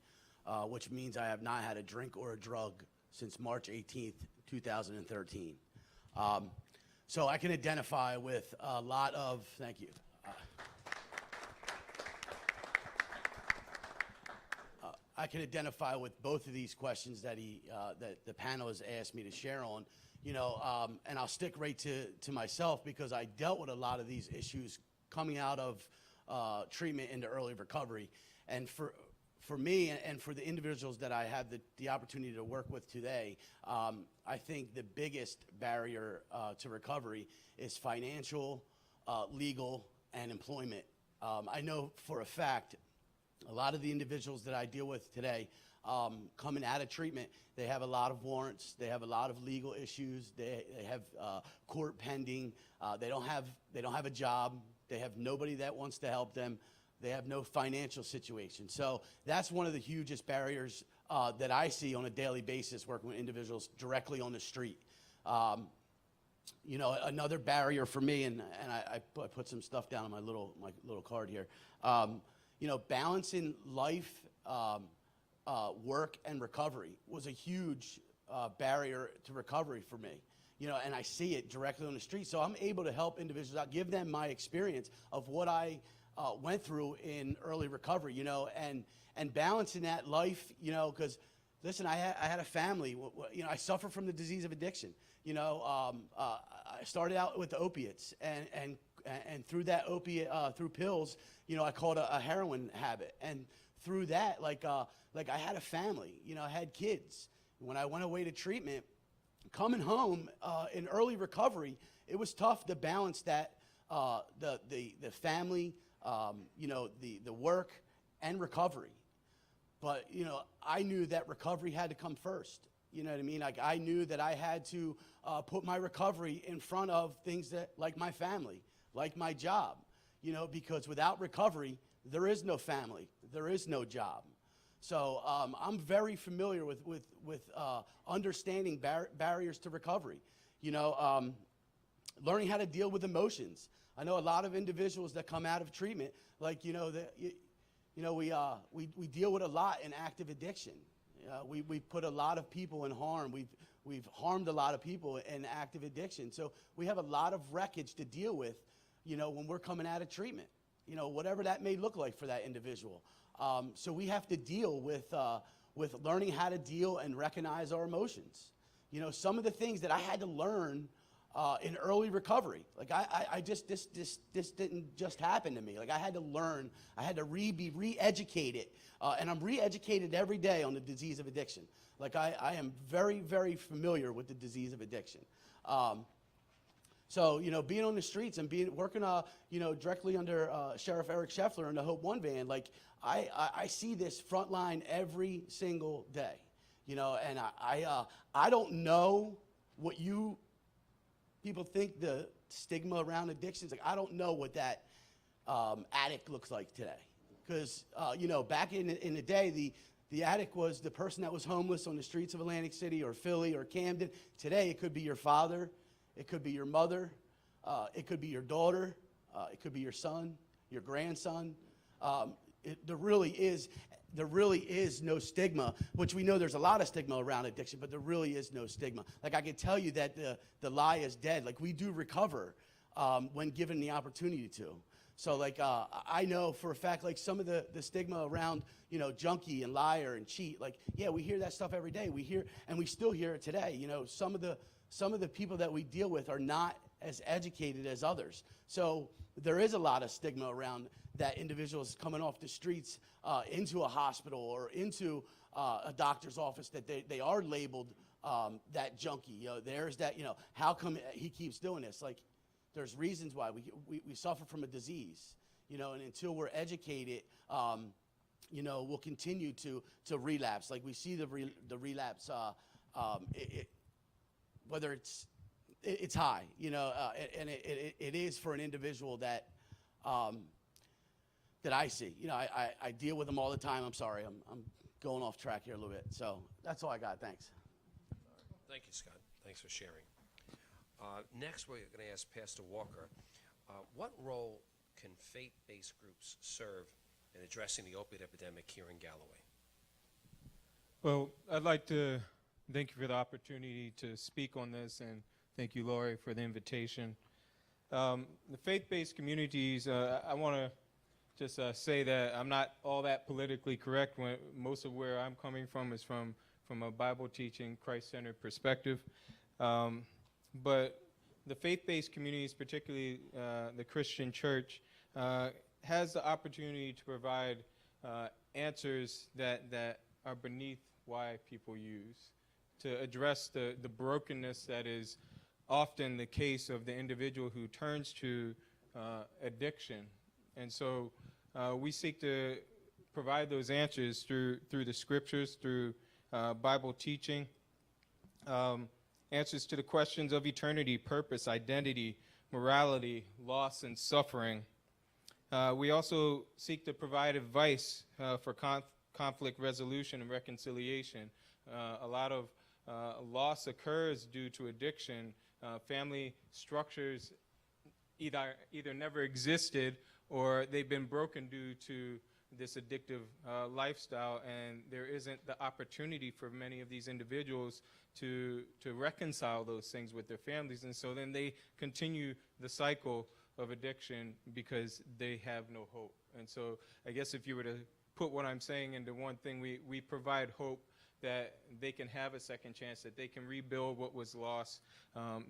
S8: which means I have not had a drink or a drug since March 18th, 2013. So I can identify with a lot of, thank you. I can identify with both of these questions that that the panel has asked me to share on, and I'll stick right to myself, because I dealt with a lot of these issues coming out of treatment into early recovery. And for me and for the individuals that I have the opportunity to work with today, I think the biggest barrier to recovery is financial, legal, and employment. I know for a fact A lot of the individuals that I deal with today, coming out of treatment, they have a lot of warrants, they have a lot of legal issues, they have court pending, they don't have a job, they have nobody that wants to help them, they have no financial situation. So that's one of the hugest barriers that I see on a daily basis working with individuals directly on the street. You know, another barrier for me, and I put some stuff down on my little card here. You know, balancing life, work, and recovery was a huge barrier to recovery for me. You know, and I see it directly on the street. So I'm able to help individuals out, give them my experience of what I went through in early recovery. You know, and balancing that life. You know, because listen, I had a family. You know, I suffer from the disease of addiction. You know, I started out with the opiates, and through that opiate, through pills, you know, I caught a heroin habit, and through that, like I had a family. You know, I had kids. When I went away to treatment, coming home in early recovery, it was tough to balance that the family, you know, the work and recovery. But you know, I knew that recovery had to come first. You know what I mean? Like I knew that I had to put my recovery in front of things that, like my family, like my job. You know, because without recovery, there is no family, there is no job. So I'm very familiar with understanding barriers to recovery. You know, learning how to deal with emotions. I know a lot of individuals that come out of treatment, like we deal with a lot in active addiction. We put a lot of people in harm. We've harmed a lot of people in active addiction. So we have a lot of wreckage to deal with, you know, when we're coming out of treatment, you know, whatever that may look like for that individual. So we have to deal with learning how to deal and recognize our emotions. You know, some of the things that I had to learn in early recovery, like this didn't just happen to me. Like I had to learn, I had to be re-educated, and I'm re-educated every day on the disease of addiction. Like I am very, very familiar with the disease of addiction. So, you know, being on the streets and working, you know, directly under Sheriff Eric Scheffler in the Hope One van, like I see this front line every single day, you know, and I don't know what you people think the stigma around addictions. Like I don't know what that addict looks like today, because you know, back in the day, the addict was the person that was homeless on the streets of Atlantic City or Philly or Camden. Today, it could be your father. It could be your mother, it could be your daughter, it could be your son, your grandson. There really is no stigma, which we know there's a lot of stigma around addiction, but there really is no stigma. Like I can tell you that the lie is dead. Like we do recover when given the opportunity to. So like I know for a fact, like some of the stigma around, you know, junkie and liar and cheat, like, yeah, we hear that stuff every day. We hear, and we still hear it today. You know, some of the people that we deal with are not as educated as others. So there is a lot of stigma around that individuals coming off the streets into a hospital or into a doctor's office, that they are labeled that junkie. You know, there's that, you know, how come he keeps doing this? Like, there's reasons why we suffer from a disease, you know, and until we're educated, you know, we'll continue to relapse. Like we see the relapse, whether it's high, you know, and it is for an individual that I see. You know, I deal with them all the time. I'm sorry, I'm going off track here a little bit. So that's all I got. Thanks.
S1: Thank you, Scott. Thanks for sharing. Next, we're going to ask Pastor Walker, what role can faith-based groups serve in addressing the opiate epidemic here in Galloway?
S9: Well, I'd like to thank you for the opportunity to speak on this, and thank you, Lori, for the invitation. The faith-based communities, I want to just say that I'm not all that politically correct. Most of where I'm coming from is from a Bible-teaching, Christ-centered perspective. But the faith-based communities, particularly the Christian church, has the opportunity to provide answers that are beneath why people use, to address the brokenness that is often the case of the individual who turns to addiction. And so we seek to provide those answers through the scriptures, through Bible teaching, answers to the questions of eternity, purpose, identity, morality, loss, and suffering. We also seek to provide advice for conflict resolution and reconciliation. A lot of loss occurs due to addiction. Family structures either never existed or they've been broken due to this addictive lifestyle, and there isn't the opportunity for many of these individuals to reconcile those things with their families, and so then they continue the cycle of addiction because they have no hope. And so I guess if you were to put what I'm saying into one thing, we provide hope that they can have a second chance, that they can rebuild what was lost,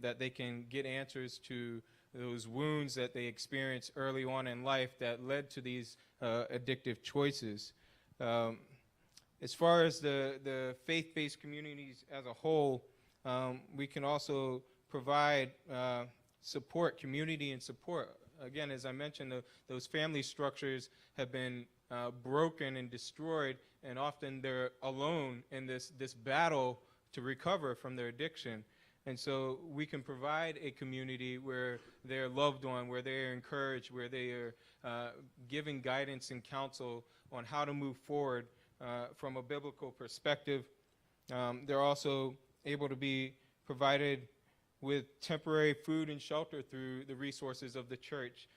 S9: that they can get answers to those wounds that they experienced early on in life that led to these addictive choices. As far as the faith-based communities as a whole, we can also provide support, community and support. Again, as I mentioned, those family structures have been broken and destroyed, and often they're alone in this battle to recover from their addiction. And so we can provide a community where they're loved on, where they're encouraged, where they are giving guidance and counsel on how to move forward from a biblical perspective. They're also able to be provided with temporary food and shelter through the resources of the church,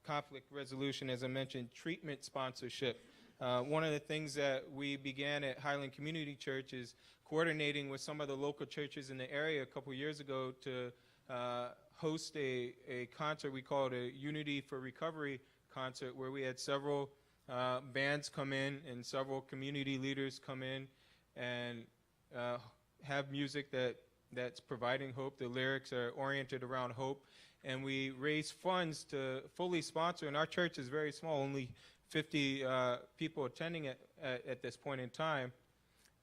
S9: conflict resolution, as I mentioned, treatment sponsorship. One of the things that we began at Highland Community Church is coordinating with some of the local churches in the area a couple years ago to host a concert. We called a Unity for Recovery concert, where we had several bands come in and several community leaders come in and have music that's providing hope. The lyrics are oriented around hope, and we raise funds to fully sponsor. And our church is very small, only 50 people attending at this point in time.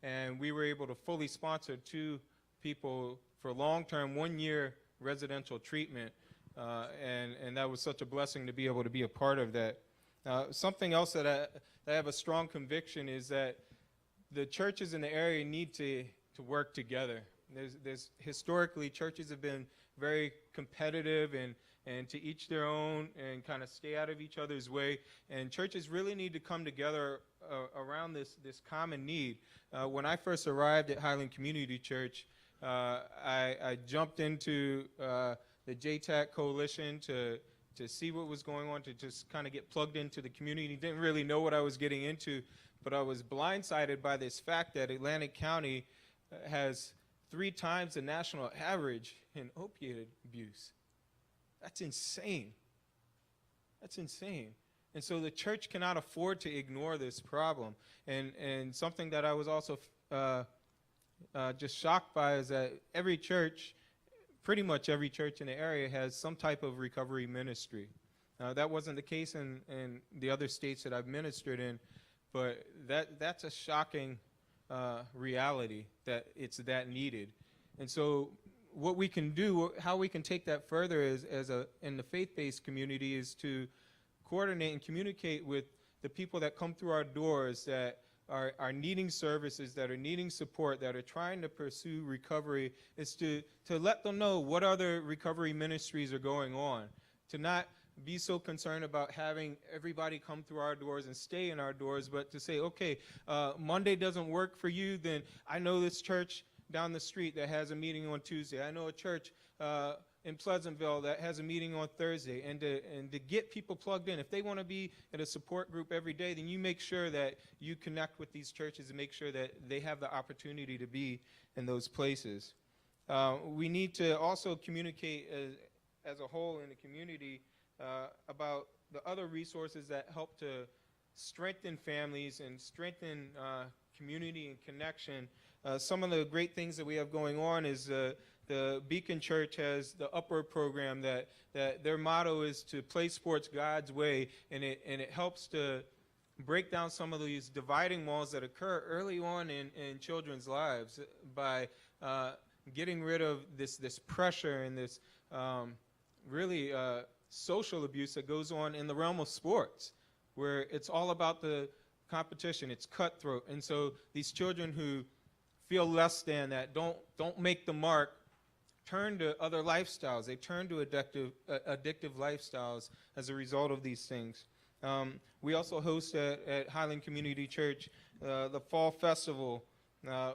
S9: And we were able to fully sponsor 2 people for long-term, 1-year residential treatment. And that was such a blessing to be able to be a part of that. Something else that I have a strong conviction is that the churches in the area need to work together. There's historically, churches have been very competitive and to each their own and kind of stay out of each other's way. And churches really need to come together around this common need. When I first arrived at Highland Community Church, I jumped into the JTAC Coalition to see what was going on, to just kind of get plugged into the community. Didn't really know what I was getting into, but I was blindsided by this fact that Atlantic County has 3 times the national average in opioid abuse. That's insane. That's insane. And so the church cannot afford to ignore this problem. And something that I was also just shocked by is that every church, pretty much every church in the area, has some type of recovery ministry. That wasn't the case in the other states that I've ministered in, but that's a shocking reality, that it's that needed. And so what we can do, how we can take that further in the faith-based community, is to coordinate and communicate with the people that come through our doors that are needing services, that are needing support, that are trying to pursue recovery, is to let them know what other recovery ministries are going on, to not be so concerned about having everybody come through our doors and stay in our doors, but to say, okay, Monday doesn't work for you, then I know this church down the street that has a meeting on Tuesday. I know a church in Pleasantville that has a meeting on Thursday, and to get people plugged in. If they want to be at a support group every day, then you make sure that you connect with these churches and make sure that they have the opportunity to be in those places. We need to also communicate as a whole in the community about the other resources that help to strengthen families and strengthen community and connection. Some of the great things that we have going on is the Beacon Church has the Upward program that their motto is to play sports God's way, and it helps to break down some of these dividing walls that occur early on in children's lives by getting rid of this pressure and this really social abuse that goes on in the realm of sports, where it's all about the competition. It's cutthroat. And so these children who feel less than, that don't make the mark, turn to other lifestyles. They turn to addictive lifestyles as a result of these things. We also host at Highland Community Church the Fall Festival,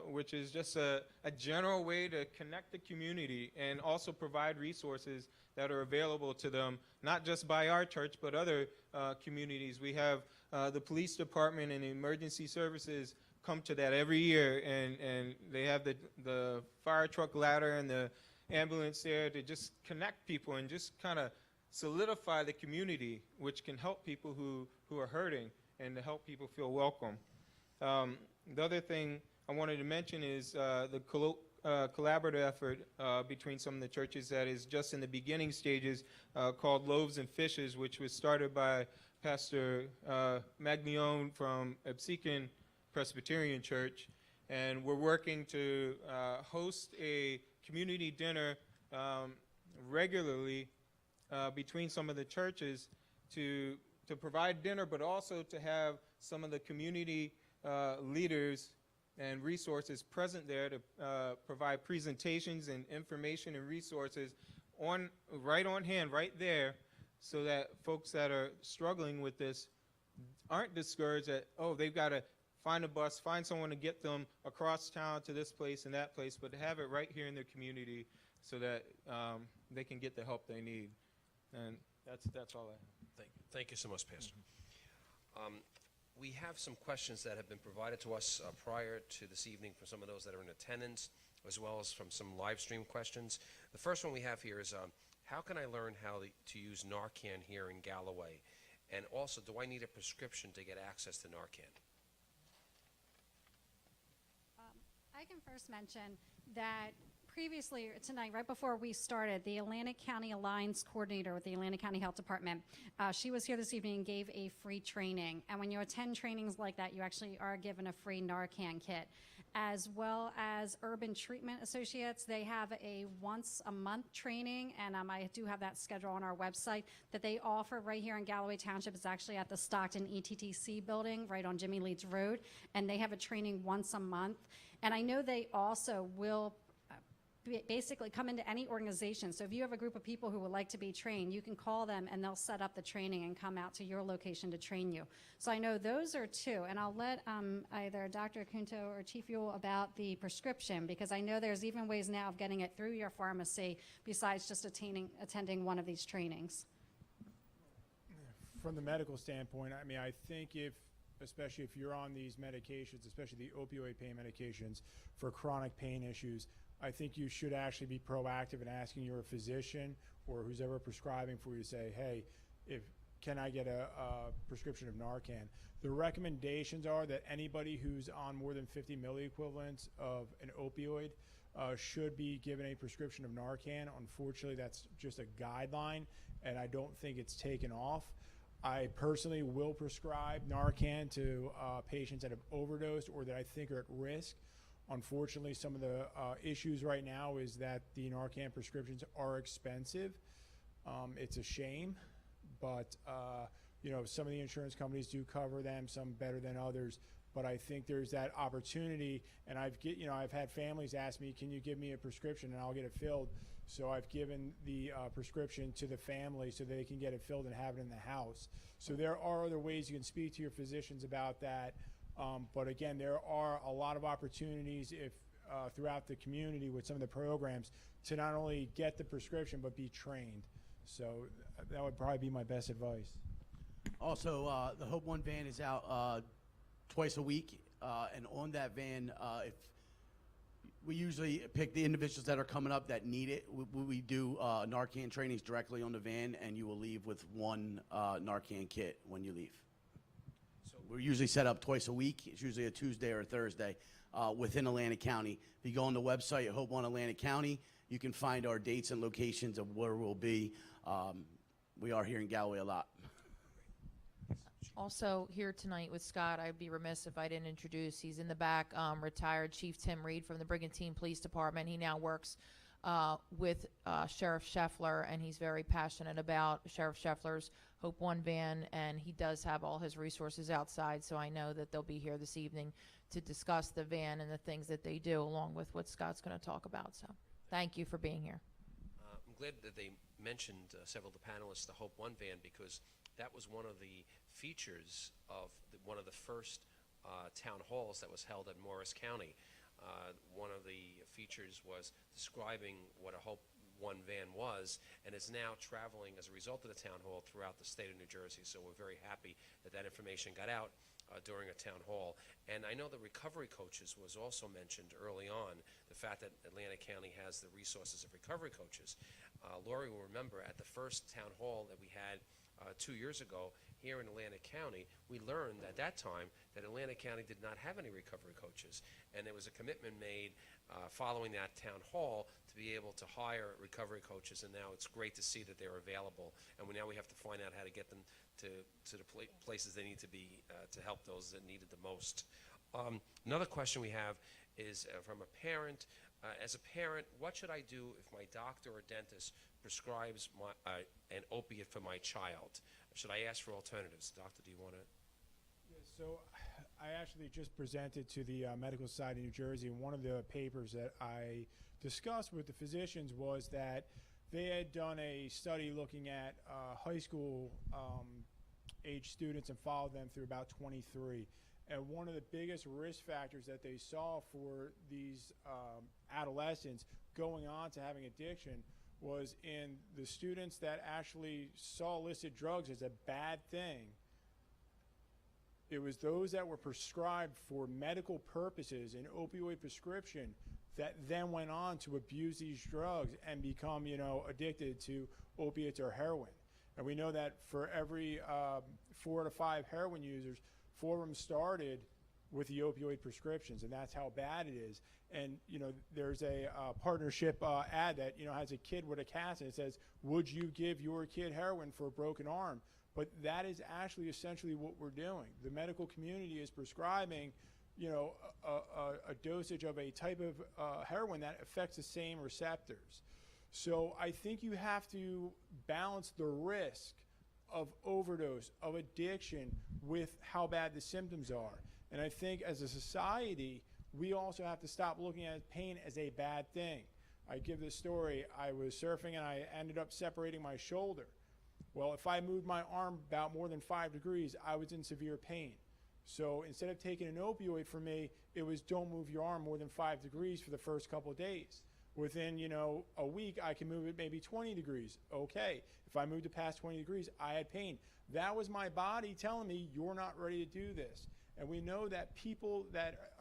S9: which is just a general way to connect the community and also provide resources that are available to them, not just by our church, but other communities. We have the police department and emergency services come to that every year, and they have the fire truck ladder and the ambulance there to just connect people and just kind of solidify the community, which can help people who are hurting and to help people feel welcome. The other thing I wanted to mention is the collaborative effort between some of the churches that is just in the beginning stages called Loaves and Fishes, which was started by Pastor Maglione from Absecon Presbyterian Church. And we're working to host a community dinner regularly between some of the churches to provide dinner, but also to have some of the community leaders and resources present there to provide presentations and information and resources right on hand, right there, so that folks that are struggling with this aren't discouraged that, oh, they've got to find a bus, find someone to get them across town to this place and that place, but to have it right here in their community so that they can get the help they need. And that's all I have.
S1: Thank you so much, Pastor. We have some questions that have been provided to us prior to this evening from some of those that are in attendance, as well as from some live stream questions. The first one we have here is, how can I learn how to use Narcan here in Galloway? And also, do I need a prescription to get access to Narcan?
S7: I can first mention that previously tonight, right before we started, the Atlantic County Alliance Coordinator with the Atlantic County Health Department, she was here this evening and gave a free training. And when you attend trainings like that, you actually are given a free Narcan kit. As well as Urban Treatment Associates, they have a once-a-month training, and I do have that schedule on our website, that they offer right here in Galloway Township. It's actually at the Stockton ETTC building right on Jimmy Leeds Road, and they have a training once a month. And I know they also will basically come into any organization. So if you have a group of people who would like to be trained, you can call them and they'll set up the training and come out to your location to train you. So I know those are two, and I'll let either Dr. Acunto or Chief Ewell about the prescription, because I know there's even ways now of getting it through your pharmacy besides just attending one of these trainings.
S4: From the medical standpoint, I mean, I think especially if you're on these medications, especially the opioid pain medications for chronic pain issues, I think you should actually be proactive in asking your physician or who's ever prescribing for you to say, hey, can I get a prescription of Narcan? The recommendations are that anybody who's on more than 50 milliequivalents of an opioid should be given a prescription of Narcan. Unfortunately, that's just a guideline, and I don't think it's taken off. I personally will prescribe Narcan to patients that have overdosed or that I think are at risk. Unfortunately, some of the issues right now is that the Narcan prescriptions are expensive. It's a shame, but some of the insurance companies do cover them, some better than others. But I think there's that opportunity, and I've had families ask me, "Can you give me a prescription?" and I'll get it filled. So I've given the prescription to the family so they can get it filled and have it in the house. So there are other ways you can speak to your physicians about that. But again, there are a lot of opportunities throughout the community with some of the programs to not only get the prescription but be trained. So that would probably be my best advice.
S8: Also, the Hope One van is out twice a week, and on that van, if we usually pick the individuals that are coming up that need it. We do Narcan trainings directly on the van, and you will leave with one Narcan kit when you leave. We're usually set up twice a week. It's usually a Tuesday or a Thursday within Atlantic County. If you go on the website at Hope One Atlantic County, you can find our dates and locations of where we'll be. We are here in Galloway a lot.
S5: Also here tonight with Scott, I'd be remiss if I didn't introduce, he's in the back, retired Chief Tim Reed from the Brigantine Police Department. He now works with Sheriff Scheffler, and he's very passionate about Sheriff Scheffler's Hope One van, and he does have all his resources outside, so I know that they'll be here this evening to discuss the van and the things that they do, along with what Scott's going to talk about. So thank you for being here.
S1: I'm glad that they mentioned several of the panelists, the Hope One van, because that was one of the features of one of the first town halls that was held in Morris County. One of the features was describing what a Hope One van was, and is now traveling as a result of the town hall throughout the state of New Jersey. So we're very happy that that information got out during a town hall. And I know the recovery coaches was also mentioned early on, the fact that Atlantic County has the resources of recovery coaches. Lori will remember at the first town hall that we had 2 years ago here in Atlantic County, we learned at that time that Atlantic County did not have any recovery coaches. And there was a commitment made following that town hall to be able to hire recovery coaches, and now it's great to see that they're available. And now we have to find out how to get them to the places they need to be to help those that need it the most. Another question we have is from a parent. As a parent, what should I do if my doctor or dentist prescribes an opiate for my child? Should I ask for alternatives? Doctor, do you want to?
S4: Yeah, so I actually just presented to the Medical Society of New Jersey, and one of the papers that I discussed with the physicians was that they had done a study looking at high school age students and followed them through about 23. And one of the biggest risk factors that they saw for these adolescents going on to having addiction was in the students that actually saw illicit drugs as a bad thing. It was those that were prescribed for medical purposes an opioid prescription that then went on to abuse these drugs and become, addicted to opiates or heroin. And we know that for every 4 to 5 heroin users, 4 of them started with the opioid prescriptions, and that's how bad it is. And there's a partnership ad that has a kid with a cast, and it says, "Would you give your kid heroin for a broken arm?" But that is actually essentially what we're doing. The medical community is prescribing, a dosage of a type of heroin that affects the same receptors. So I think you have to balance the risk of overdose, of addiction, with how bad the symptoms are. And I think as a society, we also have to stop looking at pain as a bad thing. I give this story. I was surfing and I ended up separating my shoulder. Well, if I moved my arm about more than 5 degrees, I was in severe pain. So instead of taking an opioid for me, it was don't move your arm more than 5 degrees for the first couple of days. Within, a week, I can move it maybe 20 degrees. Okay. If I moved it past 20 degrees, I had pain. That was my body telling me, you're not ready to do this. And we know that people that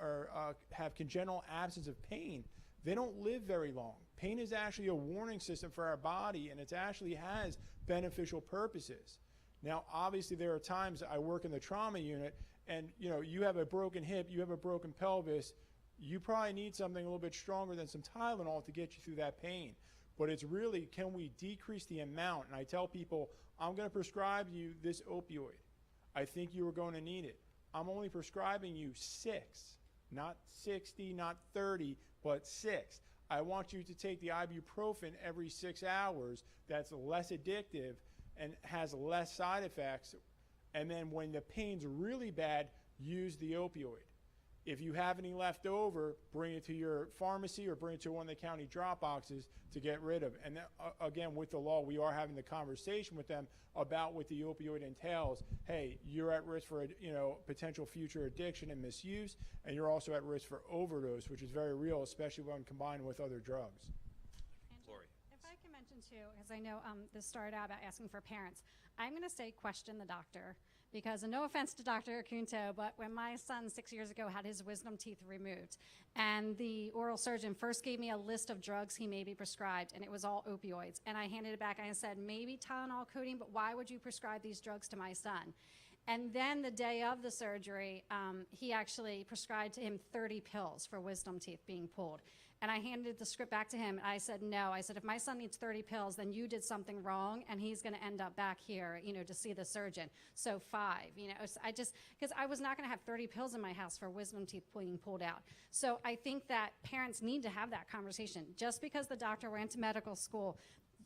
S4: have congenital absence of pain, they don't live very long. Pain is actually a warning system for our body, and it actually has beneficial purposes. Now, obviously, there are times I work in the trauma unit, and you have a broken hip, you have a broken pelvis, you probably need something a little bit stronger than some Tylenol to get you through that pain. But it's really, can we decrease the amount? And I tell people, I'm going to prescribe you this opioid. I think you are going to need it. I'm only prescribing you 6, not 60, not 30, but 6. I want you to take the ibuprofen every 6 hours. That's less addictive and has less side effects. And then when the pain's really bad, use the opioid. If you have any left over, bring it to your pharmacy or bring it to one of the county drop boxes to get rid of. And again, with the law, we are having the conversation with them about what the opioid entails. Hey, you're at risk for potential future addiction and misuse, and you're also at risk for overdose, which is very real, especially when combined with other drugs.
S1: Lori.
S7: If I can mention too, as I know this started out about asking for parents, I'm going to say question the doctor. Because, and no offense to Dr. Acunto, but when my son 6 years ago had his wisdom teeth removed, and the oral surgeon first gave me a list of drugs he may be prescribed, and it was all opioids, and I handed it back and I said, maybe Tylenol codeine, but why would you prescribe these drugs to my son? And then the day of the surgery, he actually prescribed to him 30 pills for wisdom teeth being pulled. And I handed the script back to him, and I said, no. I said, if my son needs 30 pills, then you did something wrong, and he's going to end up back here, to see the surgeon. So 5, because I was not going to have 30 pills in my house for wisdom teeth being pulled out. So I think that parents need to have that conversation. Just because the doctor went to medical school,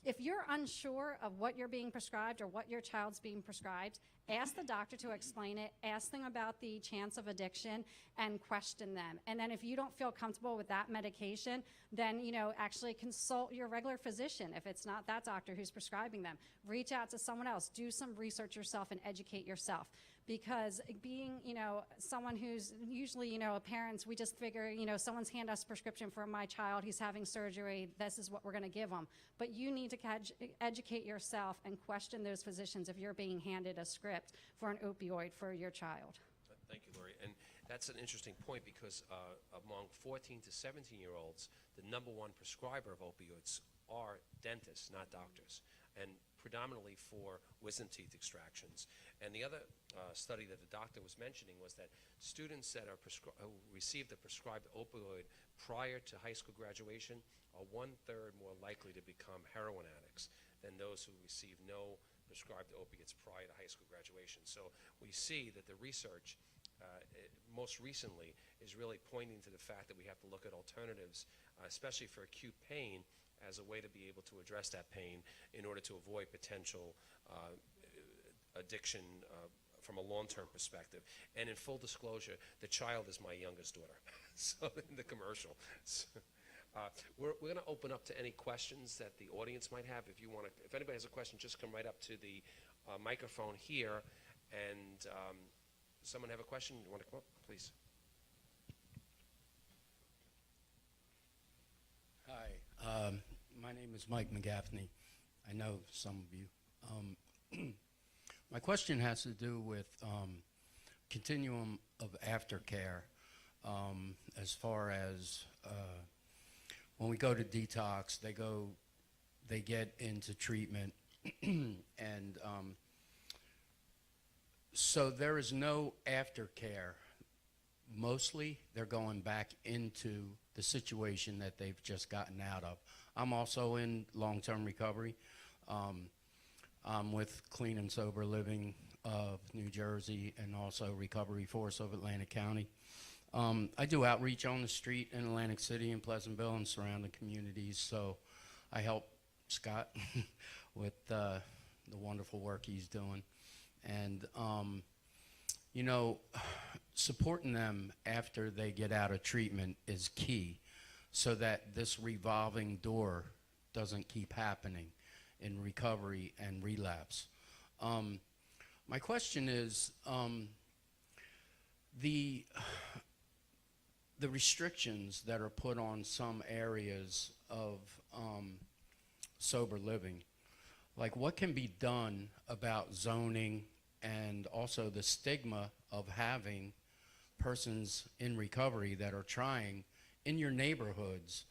S7: If you're unsure of what you're being prescribed or what your child's being prescribed, ask the doctor to explain it, ask them about the chance of addiction, and question them. And then if you don't feel comfortable with that medication, then, actually consult your regular physician. If it's not that doctor who's prescribing them, reach out to someone else, do some research yourself and educate yourself. Because being, someone who's usually, parents, we just figure, someone's hand us a prescription for my child, he's having surgery, this is what we're going to give him. But you need to educate yourself and question those physicians if you're being handed a script for an opioid for your child.
S1: Thank you, Lori. And that's an interesting point because among 14 to 17-year-olds, the number one prescriber of opioids are dentists, not doctors, and predominantly for wisdom teeth extractions. And the other study that the doctor was mentioning was that students that are who received a prescribed opioid prior to high school graduation are 1/3 more likely to become heroin addicts than those who receive no prescribed opiates prior to high school graduation. So we see that the research most recently is really pointing to the fact that we have to look at alternatives, especially for acute pain, as a way to be able to address that pain in order to avoid potential addiction from a long-term perspective. And in full disclosure, the child is my youngest daughter, so in the commercial. So, we're going to open up to any questions that the audience might have. If anybody has a question, just come right up to the microphone here. And someone have a question? You want to come up, please?
S10: Hi, my name is Mike McGaffney. I know some of you. My question has to do with continuum of aftercare, as far as when we go to detox, they get into treatment, and so there is no aftercare. Mostly, they're going back into the situation that they've just gotten out of. I'm also in long-term recovery. I'm with Clean and Sober Living of New Jersey and also Recovery Force of Atlantic County. I do outreach on the street in Atlantic City and Pleasantville and surrounding communities, so I help Scott with the wonderful work he's doing. And, supporting them after they get out of treatment is key so that this revolving door doesn't keep happening in recovery and relapse. My question is, the restrictions that are put on some areas of sober living, like what can be done about zoning and also the stigma of having persons in recovery that are trying in your neighborhoods?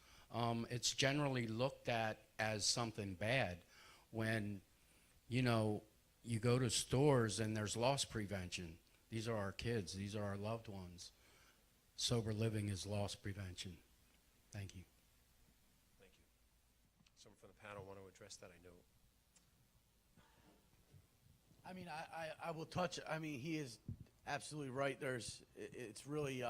S10: It's generally looked at as something bad when, you go to stores and there's loss prevention. These are our kids. These are our loved ones. Sober living is loss prevention. Thank you.
S1: Thank you. Someone from the panel want to address that? I know.
S8: I mean, I will touch. I mean, he is absolutely right. It's really,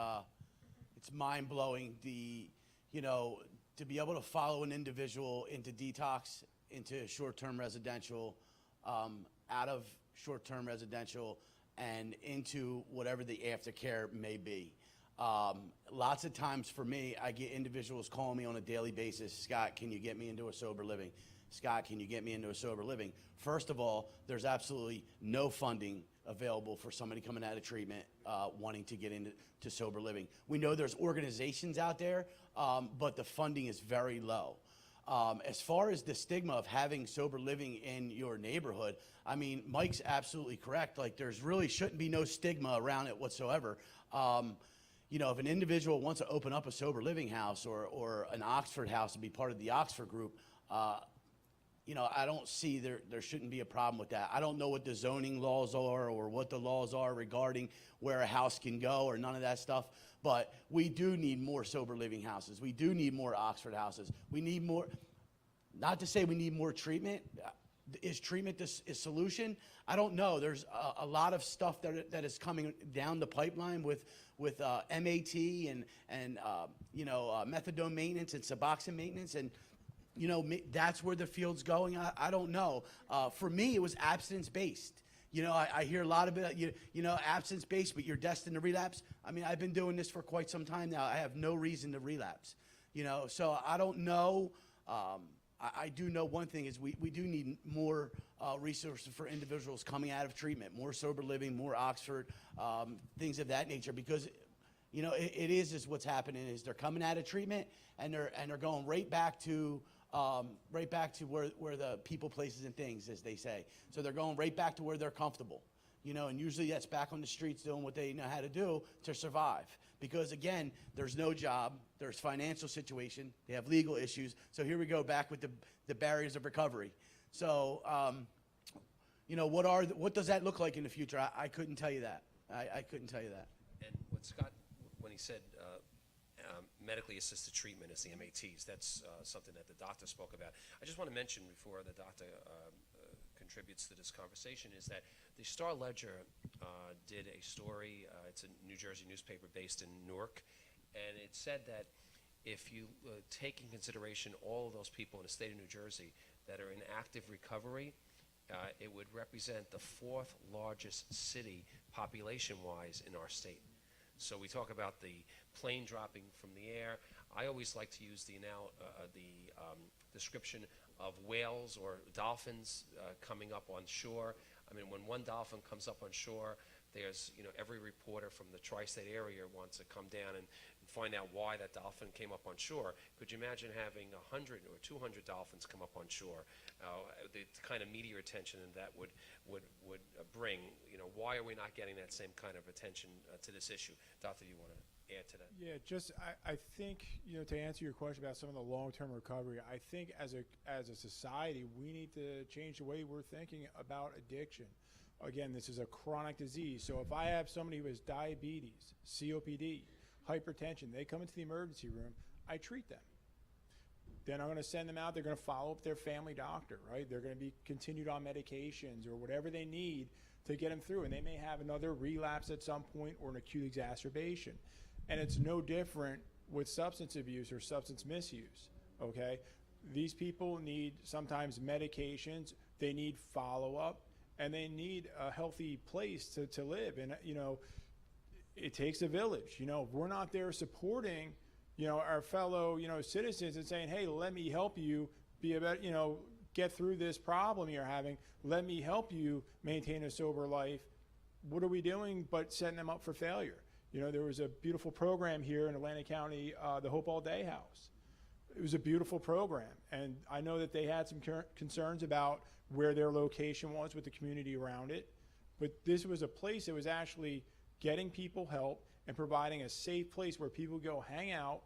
S8: it's mind blowing. To be able to follow an individual into detox, into short-term residential, out of short-term residential, and into whatever the aftercare may be. Lots of times for me, I get individuals calling me on a daily basis. Scott, can you get me into a sober living? Scott, can you get me into a sober living? First of all, there's absolutely no funding available for somebody coming out of treatment wanting to get into sober living. We know there's organizations out there, but the funding is very low. As far as the stigma of having sober living in your neighborhood, I mean, Mike's absolutely correct. Like, there's really shouldn't be no stigma around it whatsoever. If an individual wants to open up a sober living house or an Oxford house to be part of the Oxford group, I don't see there shouldn't be a problem with that. I don't know what the zoning laws are or what the laws are regarding where a house can go or none of that stuff, but we do need more sober living houses. We do need more Oxford houses. We need more, not to say we need more treatment. Is treatment the solution? I don't know. There's a lot of stuff that is coming down the pipeline with MAT and methadone maintenance and Suboxone maintenance, and you know, that's where the field's going. I don't know. For me, it was abstinence-based. You know, I hear a lot of it, you know, abstinence-based, but you're destined to relapse. I mean, I've been doing this for quite some time now. I have no reason to relapse, you know. So I don't know. I do know one thing is we do need more resources for individuals coming out of treatment, more sober living, more Oxford, things of that nature, because you know, it is what's happening is they're coming out of treatment and they're going right back to where the people, places, and things, as they say. So they're going right back to where they're comfortable, you know, and usually that's back on the streets doing what they know how to do to survive. Because again, there's no job, there's financial situation, they have legal issues. So here we go back with the barriers of recovery. So, you know, what does that look like in the future? I couldn't tell you that. I couldn't tell you that.
S1: And what Scott, when he said medically assisted treatment is the MATs, that's something that the doctor spoke about. I just want to mention before the doctor contributes to this conversation is that the Star Ledger did a story, it's a New Jersey newspaper based in Newark, and it said that if you take in consideration all of those people in the state of New Jersey that are in active recovery, it would represent the 4th largest city population-wise in our state. So we talk about the plane dropping from the air. I always like to use the description of whales or dolphins coming up on shore. I mean, when one dolphin comes up on shore, there's, you know, every reporter from the tri-state area wants to come down and find out why that dolphin came up on shore. Could you imagine having 100 or 200 dolphins come up on shore? The kind of media attention that would bring, you know, why are we not getting that same kind of attention to this issue? Doctor, you want to add to that?
S4: Yeah, just I think, you know, to answer your question about some of the long-term recovery, I think as a society we need to change the way we're thinking about addiction. Again, this is a chronic disease. So if I have somebody who has diabetes, COPD, hypertension, they come into the emergency room, I treat them. Then I'm going to send them out. They're going to follow up their family doctor, right? They're going to be continued on medications or whatever they need to get them through. And they may have another relapse at some point or an acute exacerbation. And it's no different with substance abuse or substance misuse, okay? These people need sometimes medications, they need follow-up, and they need a healthy place to live. And, you know, it takes a village. You know, if we're not there supporting, you know, our fellow, you know, citizens and saying, hey, let me help you be about, you know, get through this problem you're having. Let me help you maintain a sober life. What are we doing but setting them up for failure? You know, there was a beautiful program here in Atlantic County, the Hope All Day House. It was a beautiful program. And I know that they had some concerns about where their location was with the community around it. But this was a place that was actually getting people help and providing a safe place where people go hang out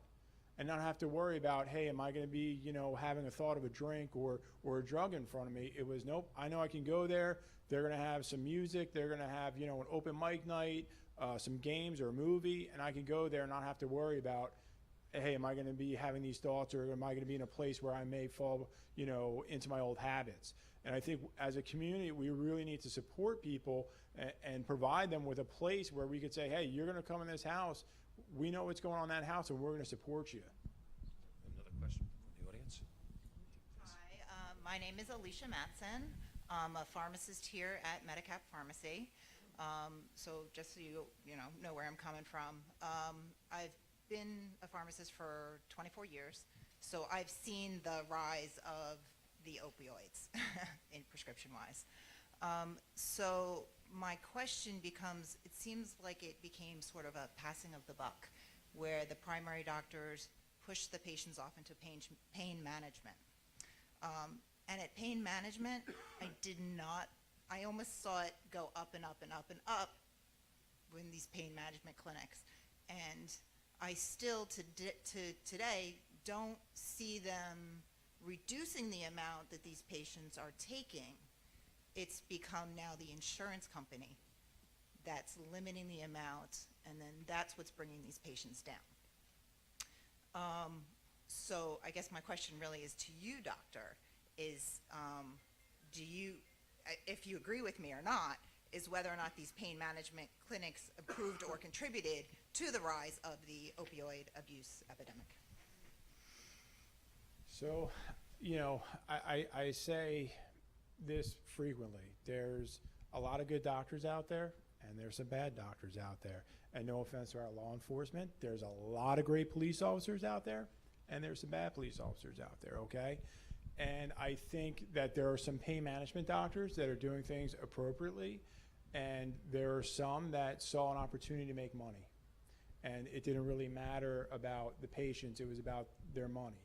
S4: and not have to worry about, hey, am I going to be, you know, having a thought of a drink or a drug in front of me? It was, nope, I know I can go there. They're going to have some music. They're going to have, you know, an open mic night, some games or a movie, and I can go there and not have to worry about, hey, am I going to be having these thoughts, or am I going to be in a place where I may fall, you know, into my old habits? And I think as a community, we really need to support people and provide them with a place where we could say, hey, you're going to come in this house. We know what's going on in that house, and we're going to support you.
S1: Another question from the audience?
S11: Hi, my name is Alicia Matson. I'm a pharmacist here at Medicap Pharmacy. So just so you know where I'm coming from. I've been a pharmacist for 24 years, so I've seen the rise of the opioids in prescription-wise. So my question becomes, it seems like it became sort of a passing of the buck, where the primary doctors push the patients off into pain management. And at pain management, I almost saw it go up and up and up and up in these pain management clinics. And I still, today, don't see them reducing the amount that these patients are taking. It's become now the insurance company that's limiting the amount, and then that's what's bringing these patients down. So I guess my question really is to you, doctor, is if you agree with me or not, is whether or not these pain management clinics improved or contributed to the rise of the opioid abuse epidemic.
S4: So you know, I say this frequently. There's a lot of good doctors out there, and there's some bad doctors out there. And no offense to our law enforcement, there's a lot of great police officers out there, and there's some bad police officers out there, okay? And I think that there are some pain management doctors that are doing things appropriately, and there are some that saw an opportunity to make money. And it didn't really matter about the patients, it was about their money.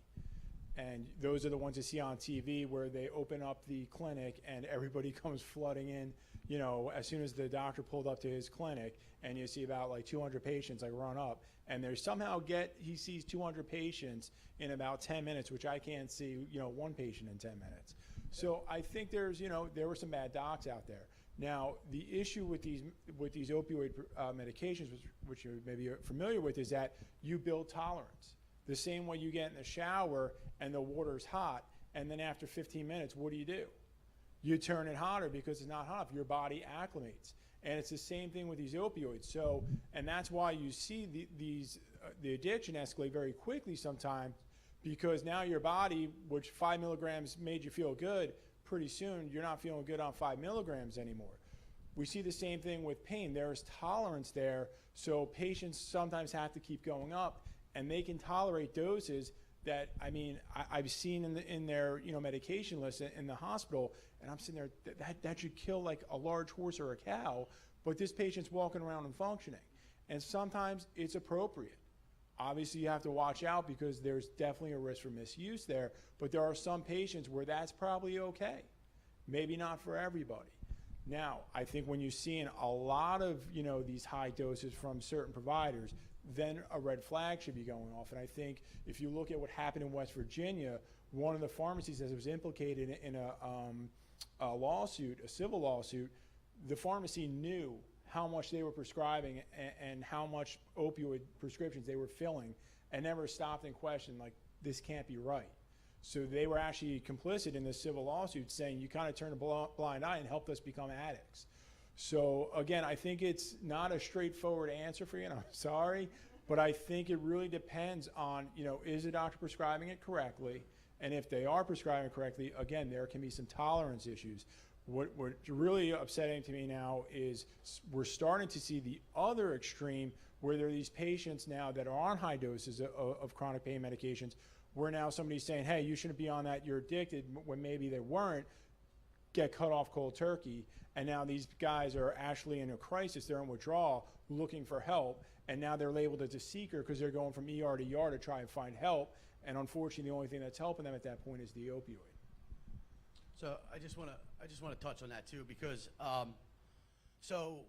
S4: And those are the ones you see on TV where they open up the clinic and everybody comes flooding in, you know, as soon as the doctor pulled up to his clinic, and you see about like 200 patients like run up, and they somehow he sees 200 patients in about 10 minutes, which I can't see, you know, one patient in 10 minutes. So I think there's, you know, there were some bad docs out there. Now, the issue with these opioid medications, which you may be familiar with, is that you build tolerance. The same way you get in the shower and the water's hot, and then after 15 minutes, what do? You turn it hotter because it's not hot. Your body acclimates. And it's the same thing with these opioids. So, and that's why you see the addiction escalate very quickly sometimes, because now your body, which 5 milligrams made you feel good, pretty soon you're not feeling good on 5 milligrams anymore. We see the same thing with pain. There's tolerance there, so patients sometimes have to keep going up, and they can tolerate doses that, I mean, I've seen in their, you know, medication list in the hospital, and I'm sitting there, that should kill like a large horse or a cow, but this patient's walking around and functioning. And sometimes it's appropriate. Obviously, you have to watch out because there's definitely a risk for misuse there, but there are some patients where that's probably okay. Maybe not for everybody. Now, I think when you're seeing a lot of, you know, these high doses from certain providers, then a red flag should be going off. And I think if you look at what happened in West Virginia, one of the pharmacies that was implicated in a lawsuit, a civil lawsuit, the pharmacy knew how much they were prescribing and how much opioid prescriptions they were filling, and never stopped and questioned, like, this can't be right. So they were actually complicit in this civil lawsuit, saying you kind of turned a blind eye and helped us become addicts. So again, I think it's not a straightforward answer for you, and I'm sorry, but I think it really depends on, you know, is the doctor prescribing it correctly? And if they are prescribing it correctly, again, there can be some tolerance issues. What's really upsetting to me now is we're starting to see the other extreme, where there are these patients now that are on high doses of chronic pain medications, where now somebody's saying, hey, you shouldn't be on that, you're addicted, when maybe they weren't, get cut off cold turkey. And now these guys are actually in a crisis, they're in withdrawal, looking for help, and now they're labeled as a seeker because they're going from ER to ER to try and find help, and unfortunately the only thing that's helping them at that point is the opioid.
S8: So I just want to touch on that too, because so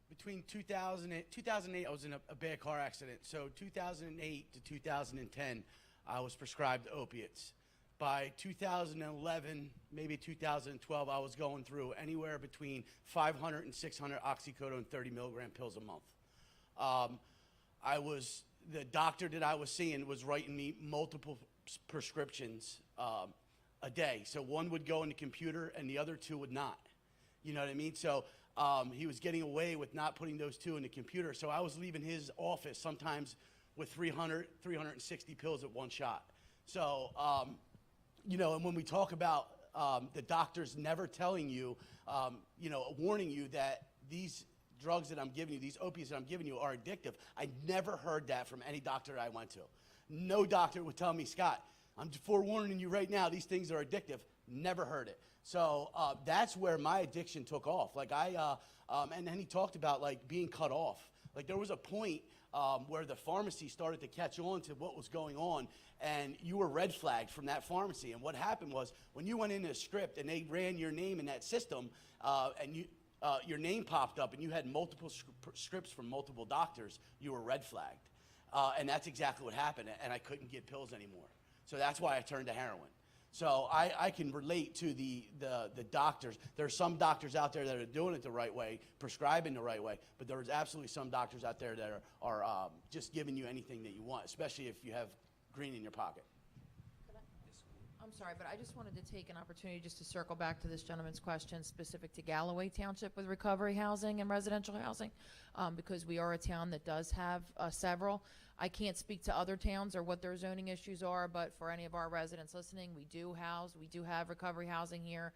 S8: between 2008, I was in a bad car accident. So 2008 to 2010, I was prescribed opiates. By 2011, maybe 2012, I was going through anywhere between 500 and 600 oxycodone 30 milligram pills a month. The doctor that I was seeing was writing me multiple prescriptions a day. So one would go in the computer and the other two would not. You know what I mean? So he was getting away with not putting those two in the computer. So I was leaving his office sometimes with 300, 360 pills at one shot. So, you know, and when we talk about the doctors never telling you, you know, warning you that these drugs that I'm giving you, these opiates that I'm giving you are addictive, I never heard that from any doctor I went to. No doctor would tell me, Scott, I'm forewarning you right now, these things are addictive. Never heard it. So that's where my addiction took off. Like and then he talked about like being cut off. Like there was a point where the pharmacy started to catch on to what was going on, and you were red flagged from that pharmacy. And what happened was when you went in a script and they ran your name in that system, and your name popped up and you had multiple scripts from multiple doctors, you were red flagged. And that's exactly what happened, and I couldn't get pills anymore. So that's why I turned to heroin. So I can relate to the doctors. There are some doctors out there that are doing it the right way, prescribing the right way, but there's absolutely some doctors out there that are just giving you anything that you want, especially if you have green in your pocket.
S5: I'm sorry, but I just wanted to take an opportunity just to circle back to this gentleman's question specific to Galloway Township with recovery housing and residential housing, because we are a town that does have several. I can't speak to other towns or what their zoning issues are, but for any of our residents listening, we do have recovery housing here.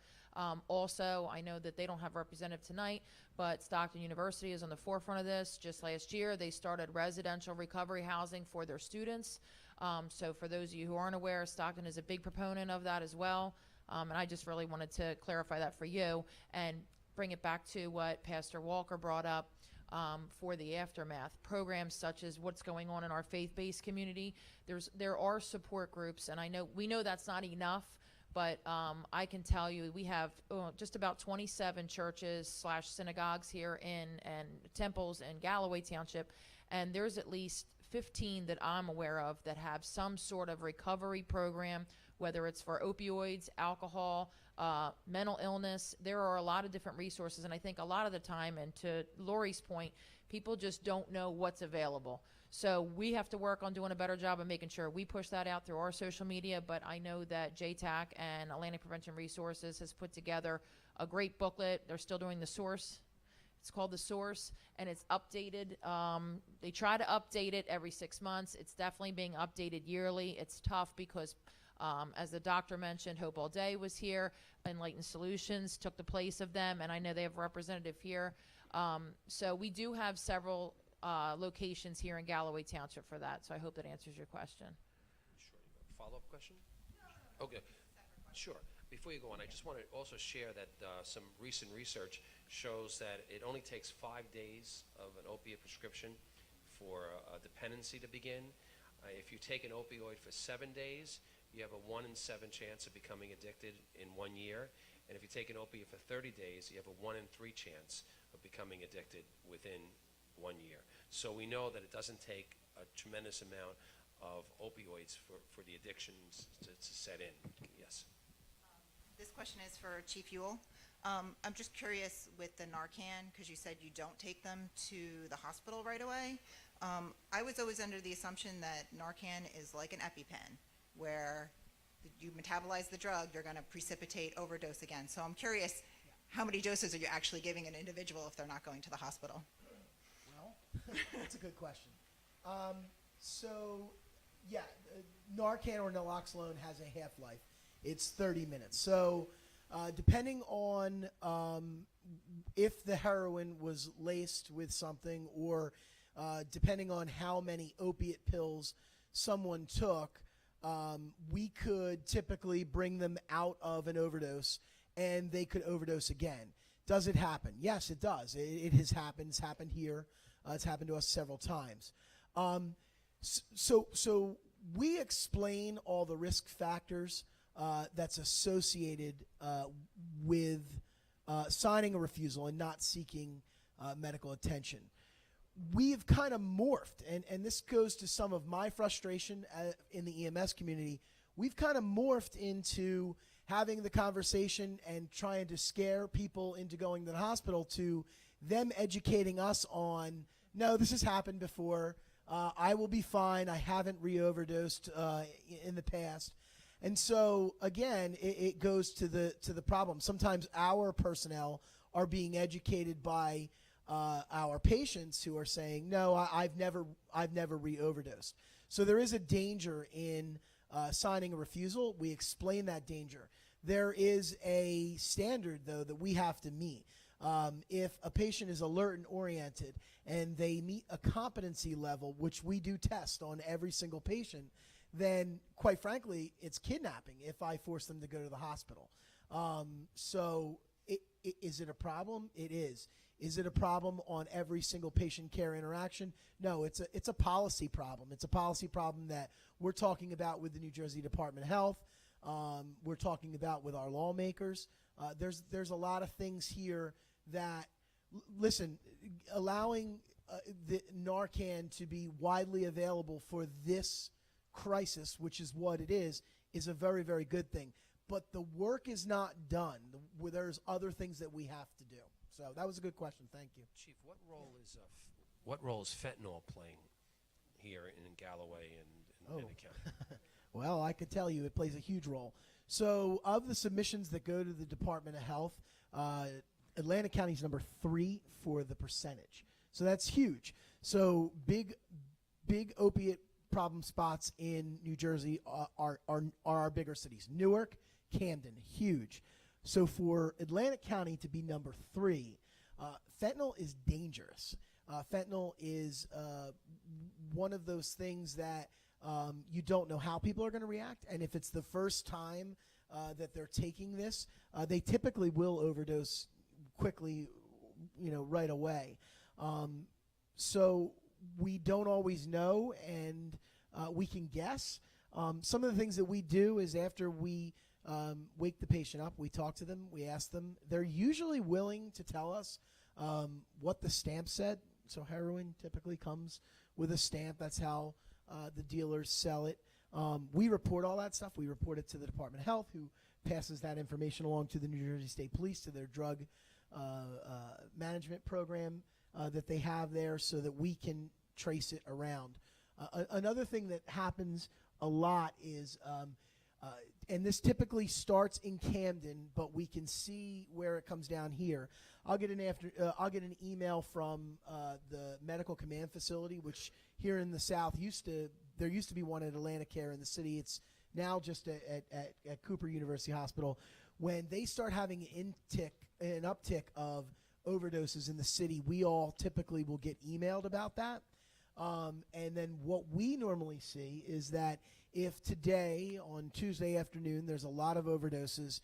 S5: Also, I know that they don't have a representative tonight, but Stockton University is on the forefront of this. Just last year, they started residential recovery housing for their students. So for those of you who aren't aware, Stockton is a big proponent of that as well. And I just really wanted to clarify that for you and bring it back to what Pastor Walker brought up for the aftermath. Programs such as what's going on in our faith-based community. There are support groups, and we know that's not enough, but I can tell you we have just about 27 churches / synagogues here and temples in Galloway Township, and there's at least 15 that I'm aware of that have some sort of recovery program, whether it's for opioids, alcohol, mental illness. There are a lot of different resources, and I think a lot of the time, and to Lori's point, people just don't know what's available. So we have to work on doing a better job of making sure we push that out through our social media, but I know that JTAC and Atlantic Prevention Resources has put together a great booklet. They're still doing the source. It's called The Source, and it's updated. They try to update it every 6 months. It's definitely being updated yearly. It's tough because, as the doctor mentioned, Hope All Day was here. Enlightened Solutions took the place of them, and I know they have a representative here. So we do have several locations here in Galloway Township for that, so I hope that answers your question.
S1: Sure. Follow-up question? Okay. Sure. Before you go on, I just want to also share that some recent research shows that it only takes 5 days of an opiate prescription for a dependency to begin. If you take an opioid for 7 days, you have a 1 in 7 chance of becoming addicted in 1 year. And if you take an opiate for 30 days, you have a 1 in 3 chance of becoming addicted within 1 year. So we know that it doesn't take a tremendous amount of opioids for the addictions to set in. Yes.
S11: This question is for Chief Ewell. I'm just curious with the Narcan, because you said you don't take them to the hospital right away. I was always under the assumption that Narcan is like an EpiPen, where you metabolize the drug, you're going to precipitate overdose again. So I'm curious, how many doses are you actually giving an individual if they're not going to the hospital?
S6: Well, that's a good question. Narcan or naloxone has a half-life. It's 30 minutes. So depending on if the heroin was laced with something, or depending on how many opiate pills someone took, we could typically bring them out of an overdose and they could overdose again. Does it happen? Yes, it does. It has happened. It's happened here. It's happened to us several times. So we explain all the risk factors that's associated with signing a refusal and not seeking medical attention. We've kind of morphed, and this goes to some of my frustration in the EMS community. We've kind of morphed into having the conversation and trying to scare people into going to the hospital, to them educating us on, no, this has happened before. I will be fine. I haven't re-overdosed in the past. And so, again, it goes to the problem. Sometimes our personnel are being educated by our patients who are saying, no, I've never re-overdosed. So there is a danger in signing a refusal. We explain that danger. There is a standard, though, that we have to meet. If a patient is alert and oriented and they meet a competency level, which we do test on every single patient, then quite frankly, it's kidnapping if I force them to go to the hospital. Is it a problem? It is. Is it a problem on every single patient care interaction? No, it's a policy problem. It's a policy problem that we're talking about with the New Jersey Department of Health. We're talking about with our lawmakers. There's a lot of things here that, listen, allowing the Narcan to be widely available for this crisis, which is what it is a very, very good thing. But the work is not done. There's other things that we have to do. So that was a good question. Thank you.
S1: Chief, what role is fentanyl playing here in Galloway and in the county?
S6: Well, I could tell you it plays a huge role. So of the submissions that go to the Department of Health, Atlantic County is number 3 for the percentage. So that's huge. So big opiate problem spots in New Jersey are our bigger cities. Newark, Camden, huge. So for Atlantic County to be number 3, fentanyl is dangerous. Fentanyl is one of those things that you don't know how people are going to react, and if it's the first time that they're taking this, they typically will overdose quickly, right away. So we don't always know, and we can guess. Some of the things that we do is after we wake the patient up, we talk to them, we ask them. They're usually willing to tell us what the stamp said. So heroin typically comes with a stamp. That's how the dealers sell it. We report all that stuff. We report it to the Department of Health, who passes that information along to the New Jersey State Police, to their drug management program that they have there, so that we can trace it around. Another thing that happens a lot is, and this typically starts in Camden, but we can see where it comes down here. I'll get an email from the medical command facility, which here in the South there used to be one at Atlantic Care in the city. It's now just at Cooper University Hospital. When they start having an uptick of overdoses in the city, we all typically will get emailed about that. And then what we normally see is that if today, on Tuesday afternoon, there's a lot of overdoses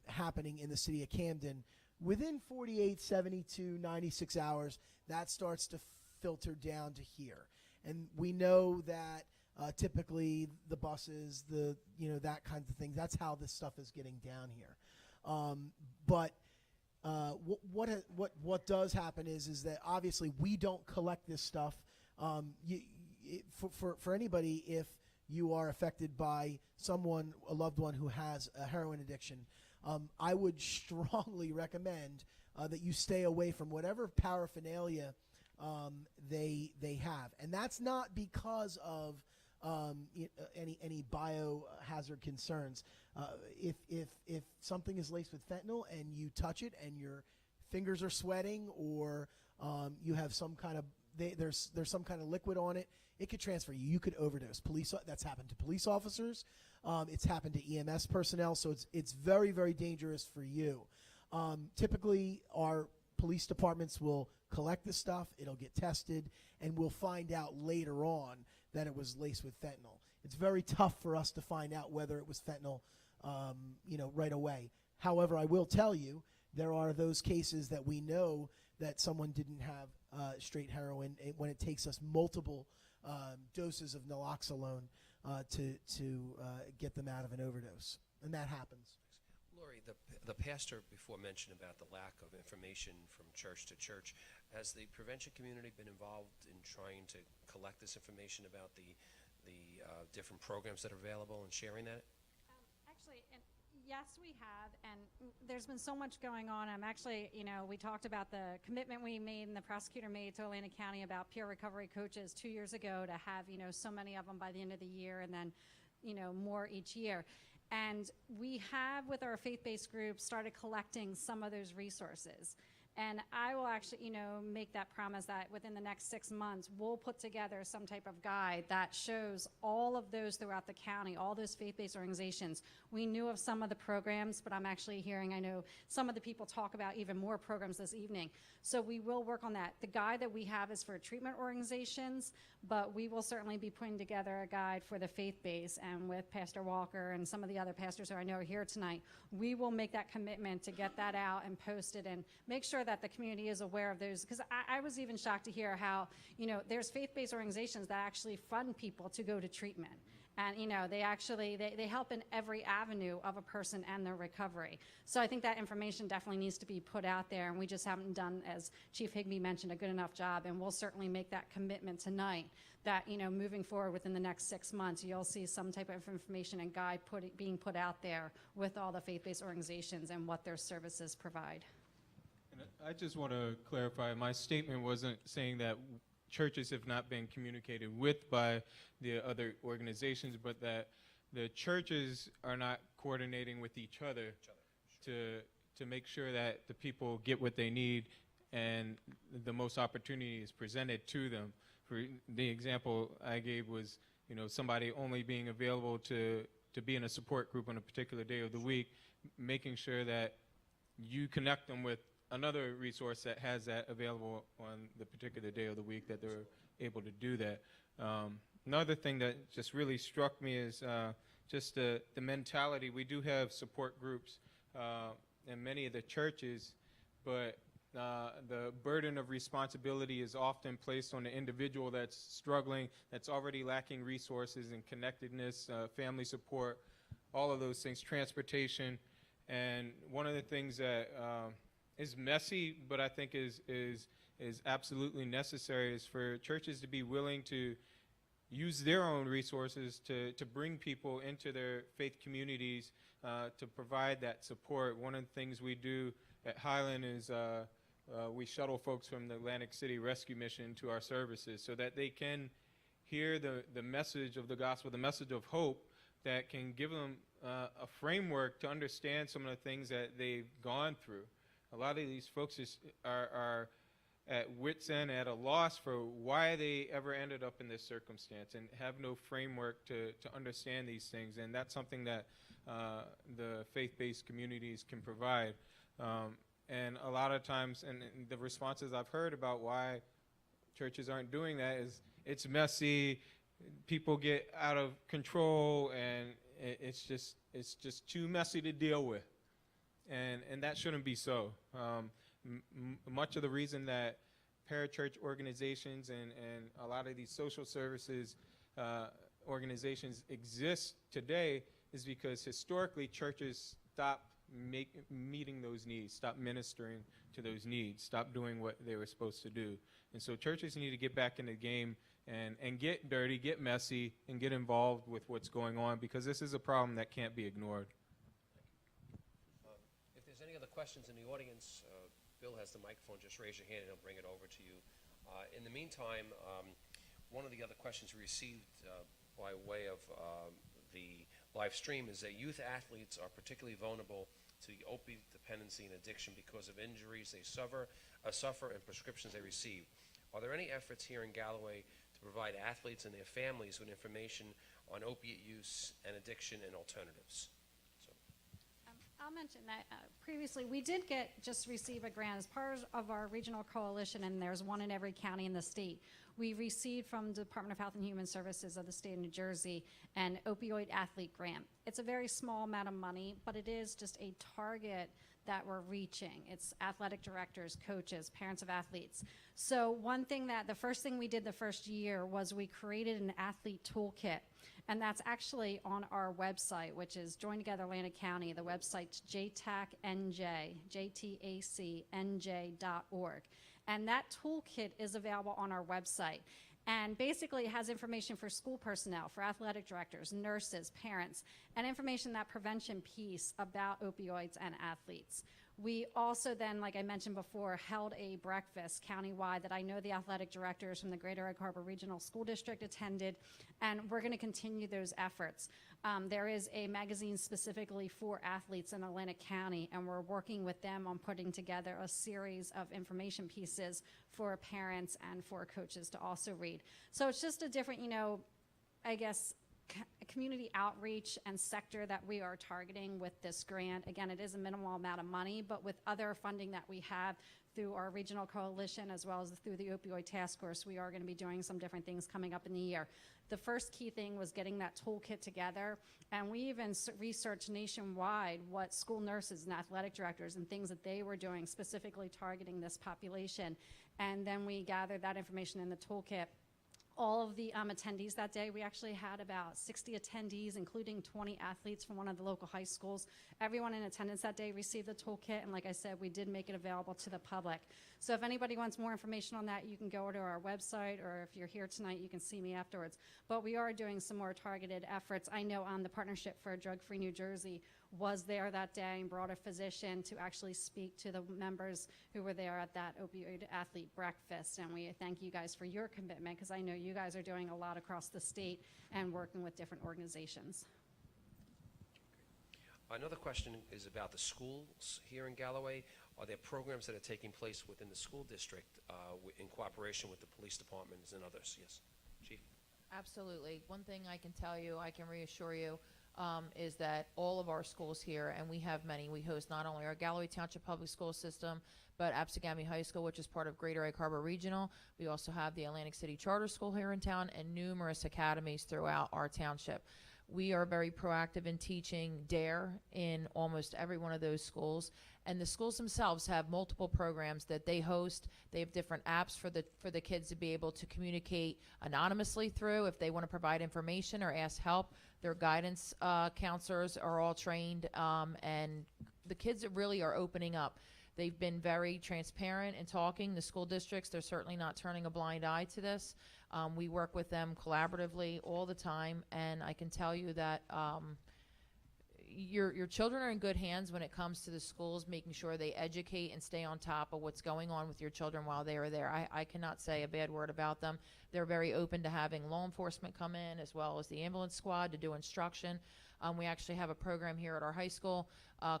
S6: happening in the city of Camden, within 48, 72, 96 hours, that starts to filter down to here. And we know that typically the buses, that kind of thing, that's how this stuff is getting down here. But what does happen is that obviously we don't collect this stuff. For anybody, if you are affected by a loved one who has a heroin addiction, I would strongly recommend that you stay away from whatever paraphernalia they have, and that's not because of any biohazard concerns. If something is laced with fentanyl and you touch it and your fingers are sweating, or you have some kind of there's some kind of liquid on it, it could transfer you. You could overdose. That's happened to police officers. It's happened to EMS personnel. So it's very, very dangerous for you. Typically, our police departments will collect this stuff. It'll get tested, and we'll find out later on that it was laced with fentanyl. It's very tough for us to find out whether it was fentanyl, right away. However, I will tell you, there are those cases that we know that someone didn't have straight heroin when it takes us multiple doses of naloxone to get them out of an overdose, and that happens.
S1: Lori, the pastor before mentioned about the lack of information from church to church. Has the prevention community been involved in trying to collect this information about the different programs that are available and sharing that?
S7: Actually, yes, we have, and there's been so much going on. We talked about the commitment we made and the prosecutor made to Atlantic County about peer recovery coaches 2 years ago to have, so many of them by the end of the year, and then, more each year. And we have, with our faith-based groups, started collecting some of those resources. And I will actually, make that promise that within the next 6 months, we'll put together some type of guide that shows all of those throughout the county, all those faith-based organizations. We knew of some of the programs, but I'm actually hearing, I know some of the people talk about even more programs this evening. So we will work on that. The guide that we have is for treatment organizations, but we will certainly be putting together a guide for the faith-based, and with Pastor Walker and some of the other pastors who I know are here tonight, we will make that commitment to get that out and post it and make sure that the community is aware of those, because I was even shocked to hear how, there's faith-based organizations that actually fund people to go to treatment. And, they help in every avenue of a person and their recovery. So I think that information definitely needs to be put out there, and we just haven't done, as Chief Higbee mentioned, a good enough job. And we'll certainly make that commitment tonight that, moving forward within the next 6 months, you'll see some type of information and guide being put out there with all the faith-based organizations and what their services provide.
S9: And I just want to clarify, my statement wasn't saying that churches have not been communicated with by the other organizations, but that the churches are not coordinating with each other to make sure that the people get what they need and the most opportunity is presented to them. For the example I gave was, somebody only being available to be in a support group on a particular day of the week, making sure that you connect them with another resource that has that available on the particular day of the week, that they're able to do that. Another thing that just really struck me is just the mentality. We do have support groups in many of the churches, but the burden of responsibility is often placed on the individual that's struggling, that's already lacking resources and connectedness, family support, all of those things, transportation. And one of the things that is messy, but I think is absolutely necessary, is for churches to be willing to use their own resources to bring people into their faith communities to provide that support. One of the things we do at Highland is we shuttle folks from the Atlantic City Rescue Mission to our services so that they can hear the message of the gospel, the message of hope that can give them a framework to understand some of the things that they've gone through. A lot of these folks are at wit's end, at a loss for why they ever ended up in this circumstance and have no framework to understand these things. And that's something that the faith-based communities can provide. And a lot of times, and the responses I've heard about why churches aren't doing that is it's messy, people get out of control, and it's just too messy to deal with. And that shouldn't be so. Much of the reason that parachurch organizations and a lot of these social services organizations exist today is because historically churches stopped meeting those needs, stopped ministering to those needs, stopped doing what they were supposed to do. And so churches need to get back in the game and get dirty, get messy, and get involved with what's going on, because this is a problem that can't be ignored.
S1: If there's any other questions in the audience, Bill has the microphone. Just raise your hand and he'll bring it over to you. In the meantime, one of the other questions we received by way of the live stream is that youth athletes are particularly vulnerable to the opiate dependency and addiction because of injuries they suffer and prescriptions they receive. Are there any efforts here in Galloway to provide athletes and their families with information on opiate use and addiction and alternatives?
S7: I'll mention that previously we did just receive a grant as part of our regional coalition, and there's one in every county in the state. We received from the Department of Health and Human Services of the state of New Jersey an opioid athlete grant. It's a very small amount of money, but it is just a target that we're reaching. It's athletic directors, coaches, parents of athletes. So the first thing we did the first year was we created an athlete toolkit. And that's actually on our website, which is Join Together Atlantic County. The website's jtacnj.org. And that toolkit is available on our website. And basically it has information for school personnel, for athletic directors, nurses, parents, and information, that prevention piece about opioids and athletes. We also then, like I mentioned before, held a breakfast countywide that I know the athletic directors from the Greater Egg Harbor Regional School District attended, and we're going to continue those efforts. There is a magazine specifically for athletes in Atlantic County, and we're working with them on putting together a series of information pieces for parents and for coaches to also read. So it's just a different, community outreach and sector that we are targeting with this grant. Again, it is a minimal amount of money, but with other funding that we have through our regional coalition as well as through the opioid task force, we are going to be doing some different things coming up in the year. The first key thing was getting that toolkit together, and we even researched nationwide what school nurses and athletic directors and things that they were doing specifically targeting this population, and then we gathered that information in the toolkit. All of the attendees that day, we actually had about 60 attendees, including 20 athletes from one of the local high schools. Everyone in attendance that day received the toolkit, and like I said, we did make it available to the public. So if anybody wants more information on that, you can go to our website, or if you're here tonight, you can see me afterwards. But we are doing some more targeted efforts. I know the Partnership for a Drug-Free New Jersey was there that day and brought a physician to actually speak to the members who were there at that opioid athlete breakfast. And we thank you guys for your commitment, because I know you guys are doing a lot across the state and working with different organizations.
S1: Another question is about the schools here in Galloway. Are there programs that are taking place within the school district in cooperation with the police departments and others? Yes, Chief?
S5: Absolutely. One thing I can tell you, I can reassure you, is that all of our schools here, and we have many, we host not only our Galloway Township Public School System, but Absegami High School, which is part of Greater Egg Harbor Regional. We also have the Atlantic City Charter School here in town and numerous academies throughout our township. We are very proactive in teaching DARE in almost every one of those schools, and the schools themselves have multiple programs that they host. They have different apps for the kids to be able to communicate anonymously through if they want to provide information or ask help. Their guidance counselors are all trained, and the kids really are opening up. They've been very transparent in talking. The school districts, they're certainly not turning a blind eye to this. We work with them collaboratively all the time, and I can tell you that your children are in good hands when it comes to the schools, making sure they educate and stay on top of what's going on with your children while they are there. I cannot say a bad word about them. They're very open to having law enforcement come in as well as the ambulance squad to do instruction. We actually have a program here at our high school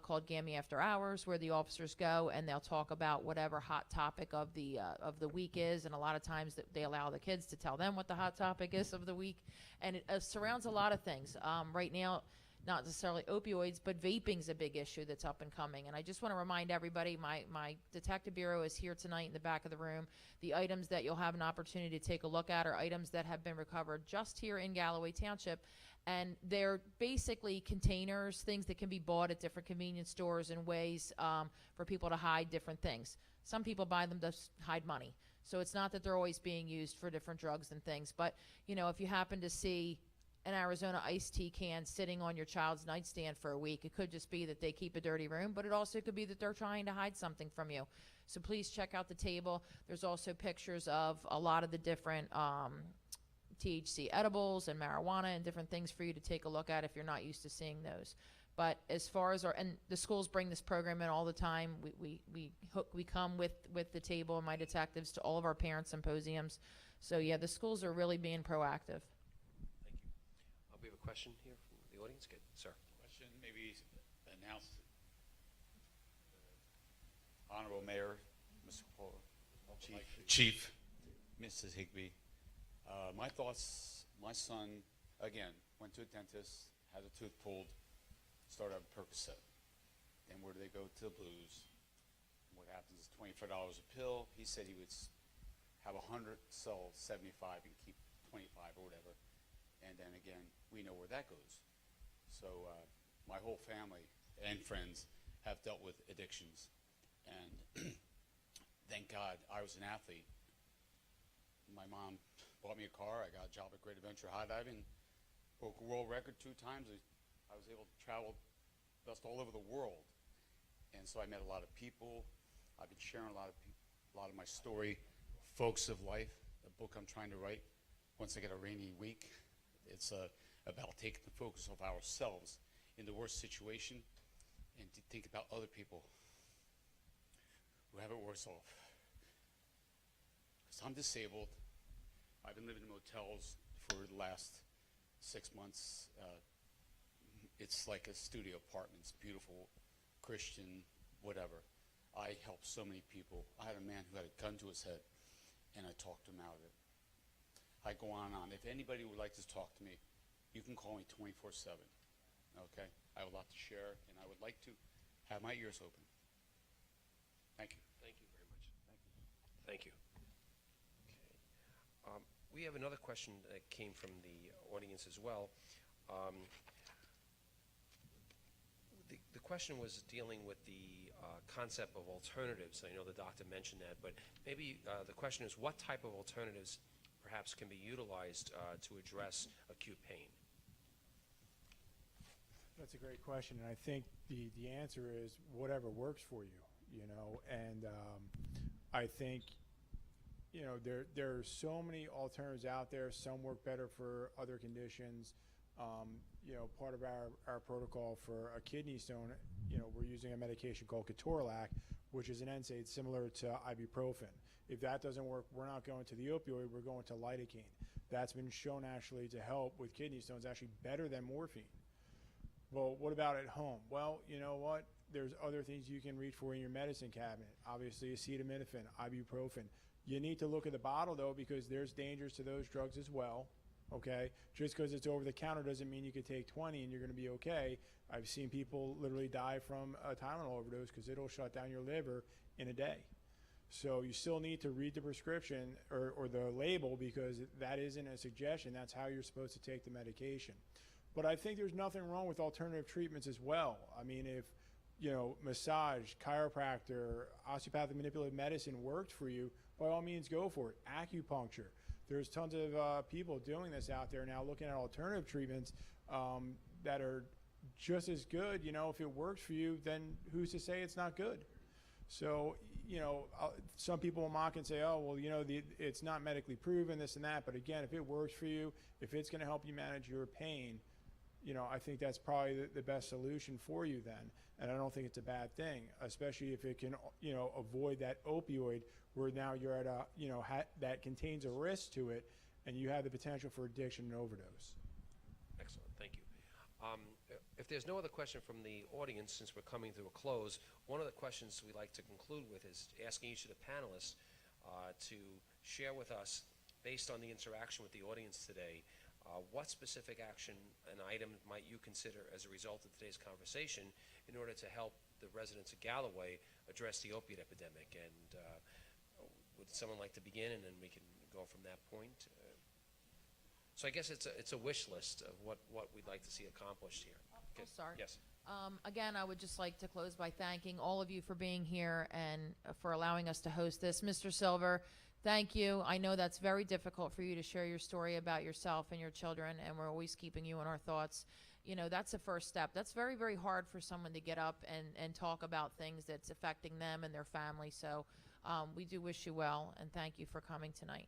S5: called GAMI After Hours, where the officers go and they'll talk about whatever hot topic of the week is, and a lot of times they allow the kids to tell them what the hot topic is of the week, and it surrounds a lot of things. Right now, not necessarily opioids, but vaping's a big issue that's up and coming. And I just want to remind everybody, my detective bureau is here tonight in the back of the room. The items that you'll have an opportunity to take a look at are items that have been recovered just here in Galloway Township. And they're basically containers, things that can be bought at different convenience stores and ways for people to hide different things. Some people buy them to hide money. So it's not that they're always being used for different drugs and things. But, you know, if you happen to see an Arizona iced tea can sitting on your child's nightstand for a week, it could just be that they keep a dirty room, but it also could be that they're trying to hide something from you. So please check out the table. There's also pictures of a lot of the different THC edibles and marijuana and different things for you to take a look at if you're not used to seeing those. But as far as and the schools bring this program in all the time. We come with the table and my detectives to all of our parent symposiums. So yeah, the schools are really being proactive.
S1: Thank you. We have a question here from the audience. Good, sir.
S12: Question, maybe announce Honorable Mayor, Mr. Capola, Chief, Mrs. Higbee. My thoughts, my son, again, went to a dentist, had a tooth pulled, started out with Percocet. Then where do they go? To the Blues. What happens is $25 a pill. He said he would have 100, sell 75, and keep 25 or whatever. And then again, we know where that goes. So my whole family and friends have dealt with addictions. And thank God I was an athlete. My mom bought me a car. I got a job at Great Adventure High Diving. Broke a world record 2 times. I was able to travel just all over the world. And so I met a lot of people. I've been sharing a lot of my story, Folks of Life, a book I'm trying to write. Once I get a rainy week, it's about taking the focus of ourselves in the worst situation and to think about other people who have it worse off. Because I'm disabled. I've been living in motels for the last 6 months. It's like a studio apartment. It's beautiful, Christian, whatever. I help so many people. I had a man who had a gun to his head, and I talked him out of it. I go on and on. If anybody would like to talk to me, you can call me 24/7, okay? I have a lot to share, and I would like to have my ears open. Thank you.
S1: Thank you very much. Thank you. Okay. We have another question that came from the audience as well. The question was dealing with the concept of alternatives. I know the doctor mentioned that, but maybe the question is, what type of alternatives perhaps can be utilized to address acute pain?
S4: That's a great question, and I think the answer is whatever works for you, you know, and I think, you know, there are so many alternatives out there. Some work better for other conditions. You know, part of our protocol for a kidney stone, you know, we're using a medication called ketorolac, which is an NSAID similar to ibuprofen. If that doesn't work, we're not going to the opioid, we're going to lidocaine. That's been shown actually to help with kidney stones, actually better than morphine. Well, what about at home? Well, you know what? There's other things you can reach for in your medicine cabinet. Obviously, acetaminophen, ibuprofen. You need to look at the bottle, though, because there's dangers to those drugs as well, okay? Just because it's over the counter doesn't mean you can take 20 and you're going to be okay. I've seen people literally die from a Tylenol overdose because it'll shut down your liver in a day. So you still need to read the prescription or the label, because that isn't a suggestion. That's how you're supposed to take the medication. But I think there's nothing wrong with alternative treatments as well. I mean, if, you know, massage, chiropractor, osteopathic manipulative medicine worked for you, by all means go for it. Acupuncture. There's tons of people doing this out there now, looking at alternative treatments that are just as good. You know, if it works for you, then who's to say it's not good? So, you know, some people will mock and say, oh, well, you know, it's not medically proven, this and that. But again, if it works for you, if it's going to help you manage your pain, you know, I think that's probably the best solution for you then. And I don't think it's a bad thing, especially if it can, you know, avoid that opioid where now you're at a, you know, that contains a risk to it, and you have the potential for addiction and overdose.
S1: Excellent, thank you. If there's no other question from the audience, since we're coming to a close, one of the questions we like to conclude with is asking each of the panelists to share with us, based on the interaction with the audience today, what specific action and item might you consider as a result of today's conversation in order to help the residents of Galloway address the opiate epidemic? And would someone like to begin, and then we can go from that point? So I guess it's a wish list of what we'd like to see accomplished here.
S5: I'll start.
S1: Yes.
S5: Again, I would just like to close by thanking all of you for being here and for allowing us to host this. Mr. Silver, thank you. I know that's very difficult for you to share your story about yourself and your children, and we're always keeping you in our thoughts. You know, that's the first step. That's very, very hard for someone to get up and talk about things that's affecting them and their family. So we do wish you well, and thank you for coming tonight.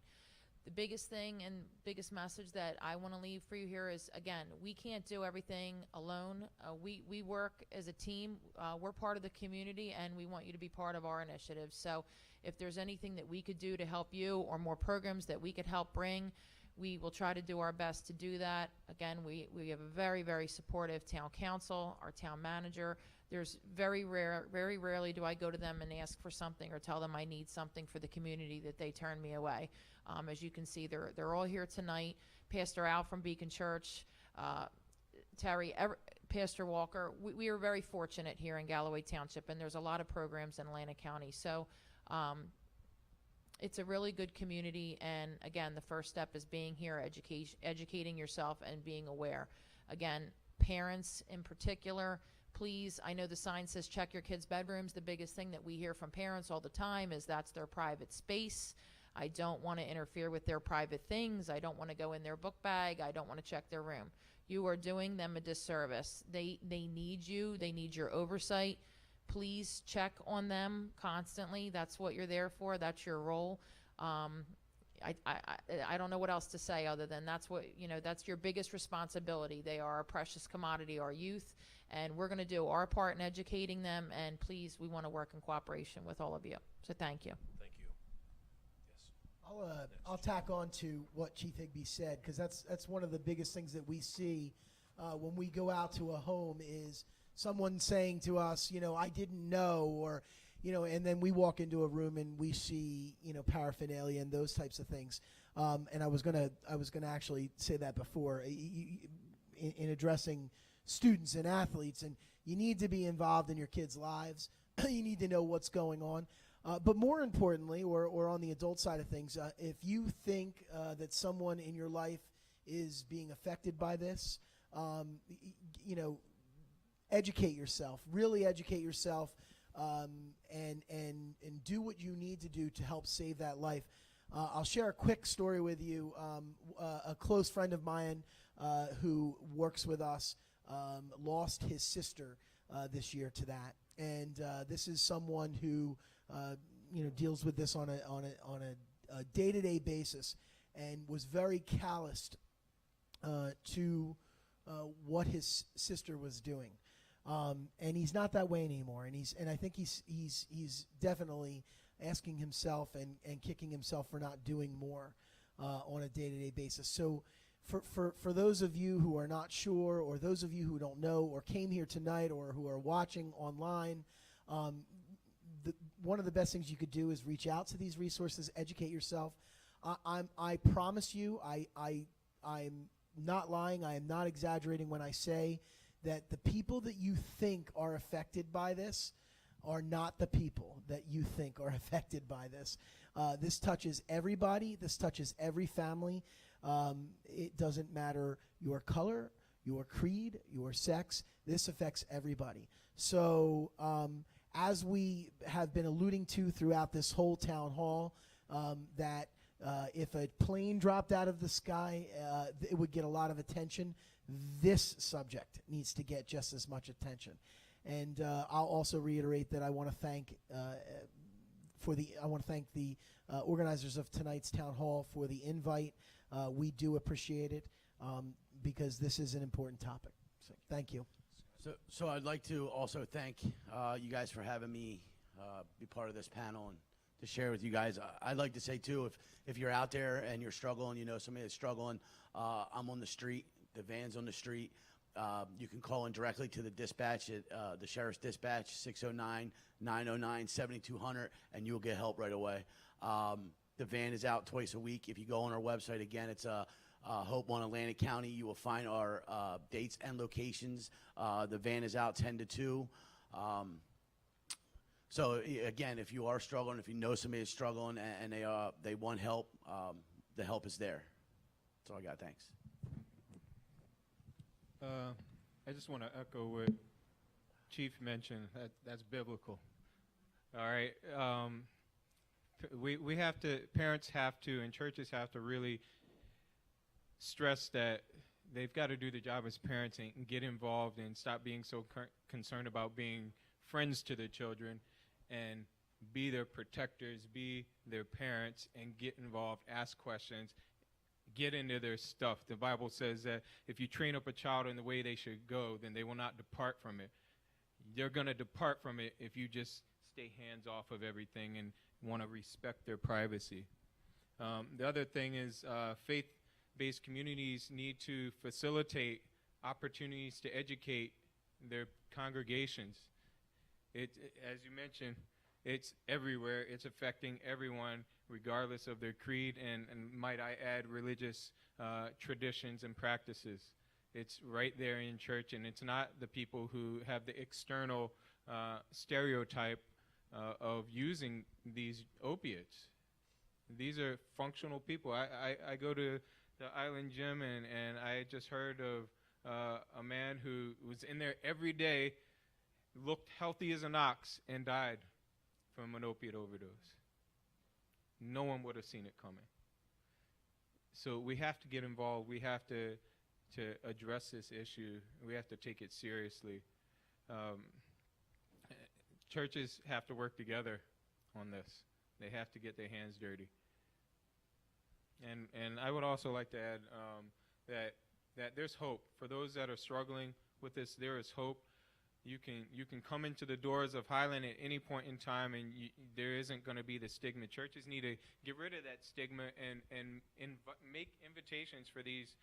S5: The biggest thing and biggest message that I want to leave for you here is, again, we can't do everything alone. We work as a team. We're part of the community, and we want you to be part of our initiative. So if there's anything that we could do to help you, or more programs that we could help bring, we will try to do our best to do that. Again, we have a very, very supportive town council, our town manager. There's very rarely do I go to them and ask for something or tell them I need something for the community that they turn me away. As you can see, they're all here tonight. Pastor Al from Beacon Church, Terry, Pastor Walker. We are very fortunate here in Galloway Township, and there's a lot of programs in Atlantic County. So it's a really good community, and again, the first step is being here, educating yourself and being aware. Again, parents in particular, please, I know the sign says check your kids' bedrooms. The biggest thing that we hear from parents all the time is that's their private space. I don't want to interfere with their private things. I don't want to go in their book bag. I don't want to check their room. You are doing them a disservice. They need you. They need your oversight. Please check on them constantly. That's what you're there for. That's your role. I don't know what else to say other than that's what, you know, that's your biggest responsibility. They are a precious commodity, our youth, and we're going to do our part in educating them, and please, we want to work in cooperation with all of you. So thank you.
S1: Thank you. Yes.
S6: I'll tack on to what Chief Higbee said, because that's one of the biggest things that we see when we go out to a home is someone saying to us, you know, I didn't know, or, you know, and then we walk into a room and we see, you know, paraphernalia and those types of things. And I was gonna actually say that before in addressing students and athletes, and you need to be involved in your kids' lives. You need to know what's going on. But more importantly, or on the adult side of things, if you think that someone in your life is being affected by this, you know, educate yourself, really educate yourself, and do what you need to do to help save that life. I'll share a quick story with you. A close friend of mine who works with us lost his sister this year to that, and this is someone who you know, deals with this on a day-to-day basis, and was very calloused to what his sister was doing. And he's not that way anymore, and I think he's definitely asking himself and kicking himself for not doing more on a day-to-day basis. So for those of you who are not sure, or those of you who don't know, or came here tonight, or who are watching online, one of the best things you could do is reach out to these resources, educate yourself. I promise you, I'm not lying, I am not exaggerating when I say that the people that you think are affected by this are not the people that you think are affected by this. This touches everybody. This touches every family. It doesn't matter your color, your creed, your sex. This affects everybody. So as we have been alluding to throughout this whole town hall, that if a plane dropped out of the sky, it would get a lot of attention. This subject needs to get just as much attention. And I'll also reiterate that I want to thank the organizers of tonight's town hall for the invite. We do appreciate it because this is an important topic. So thank you.
S8: So I'd like to also thank you guys for having me be part of this panel and to share with you guys. I'd like to say too, if you're out there and you're struggling, you know somebody that's struggling, I'm on the street, the van's on the street. You can call in directly to the dispatch at the Sheriff's Dispatch, 609-909-7200, and you'll get help right away. The van is out twice a week. If you go on our website, again, it's Hope on Atlantic County. You will find our dates and locations. The van is out 10 to 2. So again, if you are struggling, if you know somebody is struggling and they want help, the help is there. That's all I got. Thanks.
S9: I just want to echo what Chief mentioned. That's biblical. All right. We have to, parents have to, and churches have to really stress that they've got to do the job as parents and get involved and stop being so concerned about being friends to their children and be their protectors, be their parents, and get involved, ask questions, get into their stuff. The Bible says that if you train up a child in the way they should go, then they will not depart from it. They're going to depart from it if you just stay hands off of everything and want to respect their privacy. The other thing is faith-based communities need to facilitate opportunities to educate their congregations. As you mentioned, it's everywhere. It's affecting everyone, regardless of their creed and might I add, religious traditions and practices. It's right there in church, and it's not the people who have the external stereotype of using these opiates. These are functional people. I go to the Island Gym, and I just heard of a man who was in there every day, looked healthy as an ox, and died from an opiate overdose. No one would have seen it coming. So we have to get involved. We have to address this issue. We have to take it seriously. Churches have to work together on this. They have to get their hands dirty. And I would also like to add that there's hope. For those that are struggling with this, there is hope. You can come into the doors of Highland at any point in time, and there isn't going to be the stigma. Churches need to get rid of that stigma and make invitations for these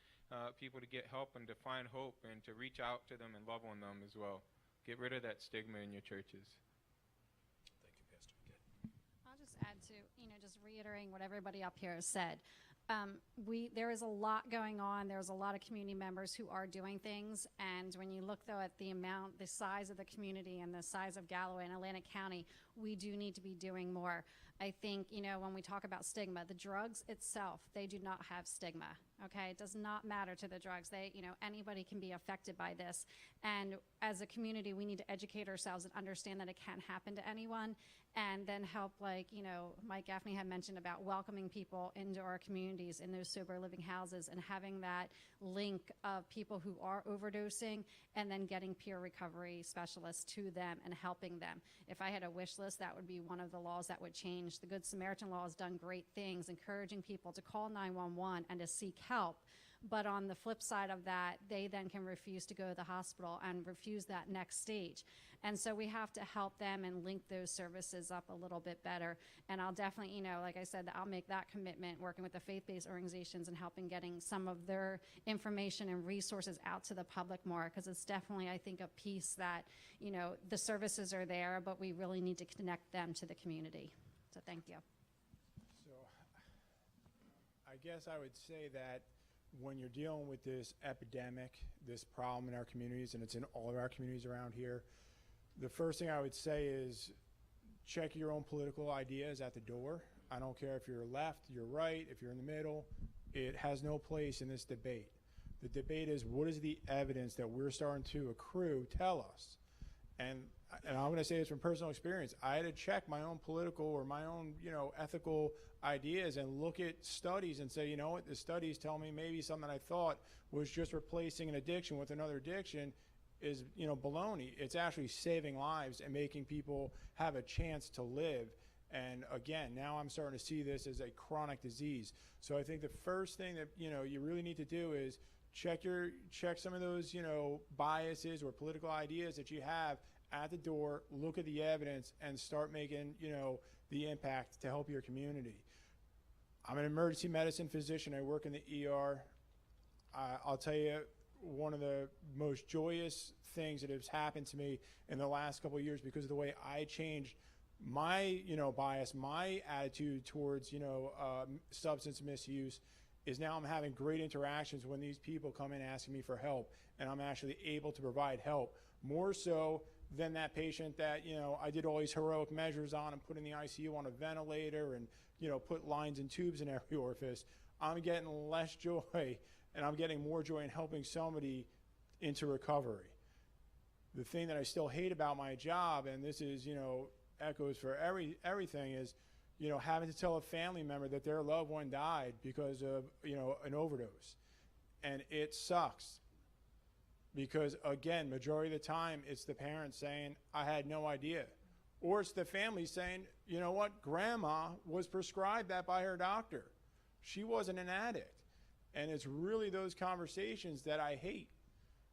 S9: people to get help and to find hope and to reach out to them and love on them as well. Get rid of that stigma in your churches.
S1: Thank you, Pastor.
S7: I'll just add to, just reiterating what everybody up here has said. There is a lot going on. There's a lot of community members who are doing things, and when you look, though, at the size of the community and the size of Galloway and Atlantic County, we do need to be doing more. I think, when we talk about stigma, the drugs itself, they do not have stigma, okay? It does not matter to the drugs. Anybody can be affected by this, and as a community, we need to educate ourselves and understand that it can happen to anyone, and then help, Mike Gaffney had mentioned about welcoming people into our communities in those sober living houses and having that link of people who are overdosing and then getting peer recovery specialists to them and helping them. If I had a wish list, that would be one of the laws that would change. The Good Samaritan law has done great things, encouraging people to call 911 and to seek help. But on the flip side of that, they then can refuse to go to the hospital and refuse that next stage. And so we have to help them and link those services up a little bit better. And I'll definitely, like I said, I'll make that commitment working with the faith-based organizations and helping getting some of their information and resources out to the public more, because it's definitely, I think, a piece that, the services are there, but we really need to connect them to the community. So thank you.
S4: So I guess I would say that when you're dealing with this epidemic, this problem in our communities, and it's in all of our communities around here, the first thing I would say is check your own political ideas at the door. I don't care if you're left, you're right, if you're in the middle. It has no place in this debate. The debate is, what is the evidence that we're starting to accrue tell us? And I'm going to say this from personal experience. I had to check my own political or my own, ethical ideas and look at studies and say, what, the studies tell me maybe something I thought was just replacing an addiction with another addiction is, baloney. It's actually saving lives and making people have a chance to live. And again, now I'm starting to see this as a chronic disease. So I think the first thing that, you really need to do is check some of those, biases or political ideas that you have at the door, look at the evidence, and start making, the impact to help your community. I'm an emergency medicine physician. I work in the ER. I'll tell you, one of the most joyous things that has happened to me in the last couple of years, because of the way I changed my, bias, my attitude towards, substance misuse, is now I'm having great interactions when these people come in asking me for help, and I'm actually able to provide help, more so than that patient that, I did all these heroic measures on and put in the ICU on a ventilator and, put lines and tubes in every orifice. I'm getting less joy, and I'm getting more joy in helping somebody into recovery. The thing that I still hate about my job, and this is, echoes for everything, is, having to tell a family member that their loved one died because of, an overdose. And it sucks. Because again, majority of the time, it's the parents saying, I had no idea. Or it's the family saying, you know what, grandma was prescribed that by her doctor. She wasn't an addict. And it's really those conversations that I hate.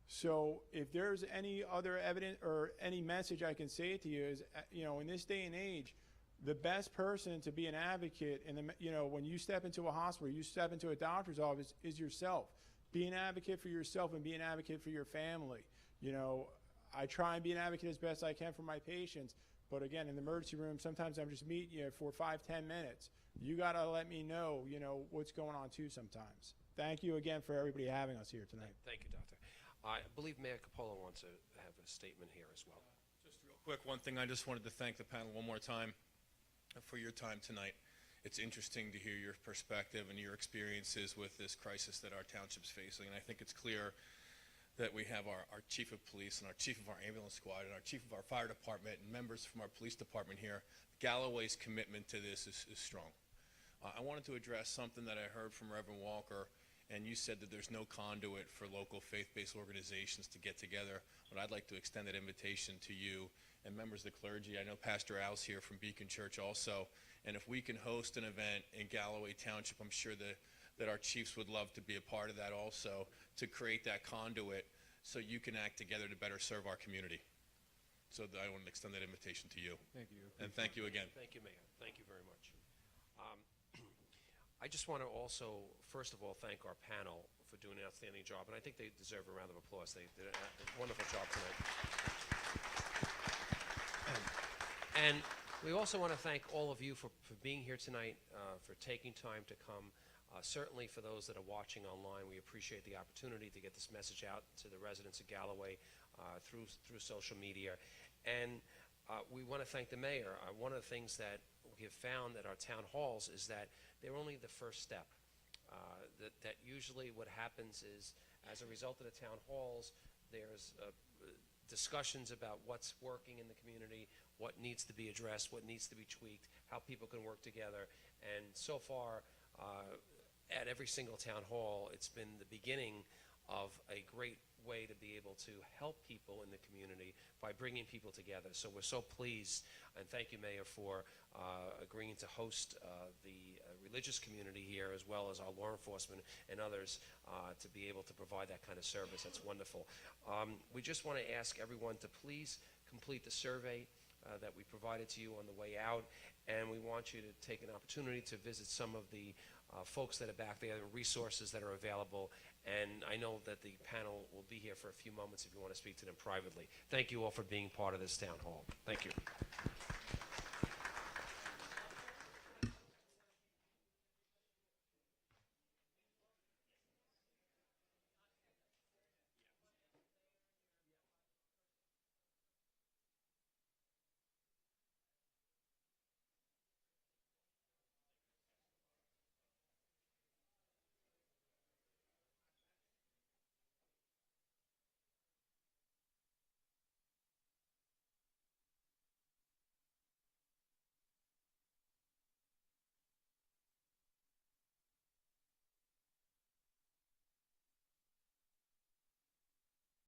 S4: So if there's any other evidence or any message I can say to you is, in this day and age, the best person to be an advocate, when you step into a hospital, you step into a doctor's office, is yourself. Be an advocate for yourself and be an advocate for your family. I try and be an advocate as best I can for my patients, but again, in the emergency room, sometimes I'm just meeting you for 5-10 minutes. You gotta let me know, what's going on too sometimes. Thank you again for everybody having us here tonight.
S1: Thank you, Doctor. I believe Mayor Capolo wants to have a statement here as well.
S3: Just real quick, one thing, I just wanted to thank the panel one more time for your time tonight. It's interesting to hear your perspective and your experiences with this crisis that our township's facing, and I think it's clear that we have our chief of police and our chief of our ambulance squad and our chief of our fire department and members from our police department here. Galloway's commitment to this is strong. I wanted to address something that I heard from Reverend Walker, and you said that there's no conduit for local faith-based organizations to get together, but I'd like to extend that invitation to you and members of the clergy. I know Pastor Al's here from Beacon Church also, and if we can host an event in Galloway Township, I'm sure that our chiefs would love to be a part of that also, to create that conduit so you can act together to better serve our community. So I want to extend that invitation to you.
S9: Thank you.
S3: And thank you again.
S1: Thank you, Mayor. Thank you very much. I just want to also, first of all, thank our panel for doing an outstanding job, and I think they deserve a round of applause. They did a wonderful job tonight. And we also want to thank all of you for being here tonight, for taking time to come. Certainly for those that are watching online, we appreciate the opportunity to get this message out to the residents of Galloway through social media. And we want to thank the mayor. One of the things that we have found at our town halls is that they're only the first step. That usually what happens is, as a result of the town halls, there's discussions about what's working in the community, what needs to be addressed, what needs to be tweaked, how people can work together. And so far, at every single town hall, it's been the beginning of a great way to be able to help people in the community by bringing people together. So we're so pleased, and thank you, Mayor, for agreeing to host the religious community here, as well as our law enforcement and others, to be able to provide that kind of service. That's wonderful. We just want to ask everyone to please complete the survey that we provided to you on the way out, and we want you to take an opportunity to visit some of the folks that are back there, the resources that are available, and I know that the panel will be here for a few moments if you want to speak to them privately. Thank you all for being part of this town hall. Thank you.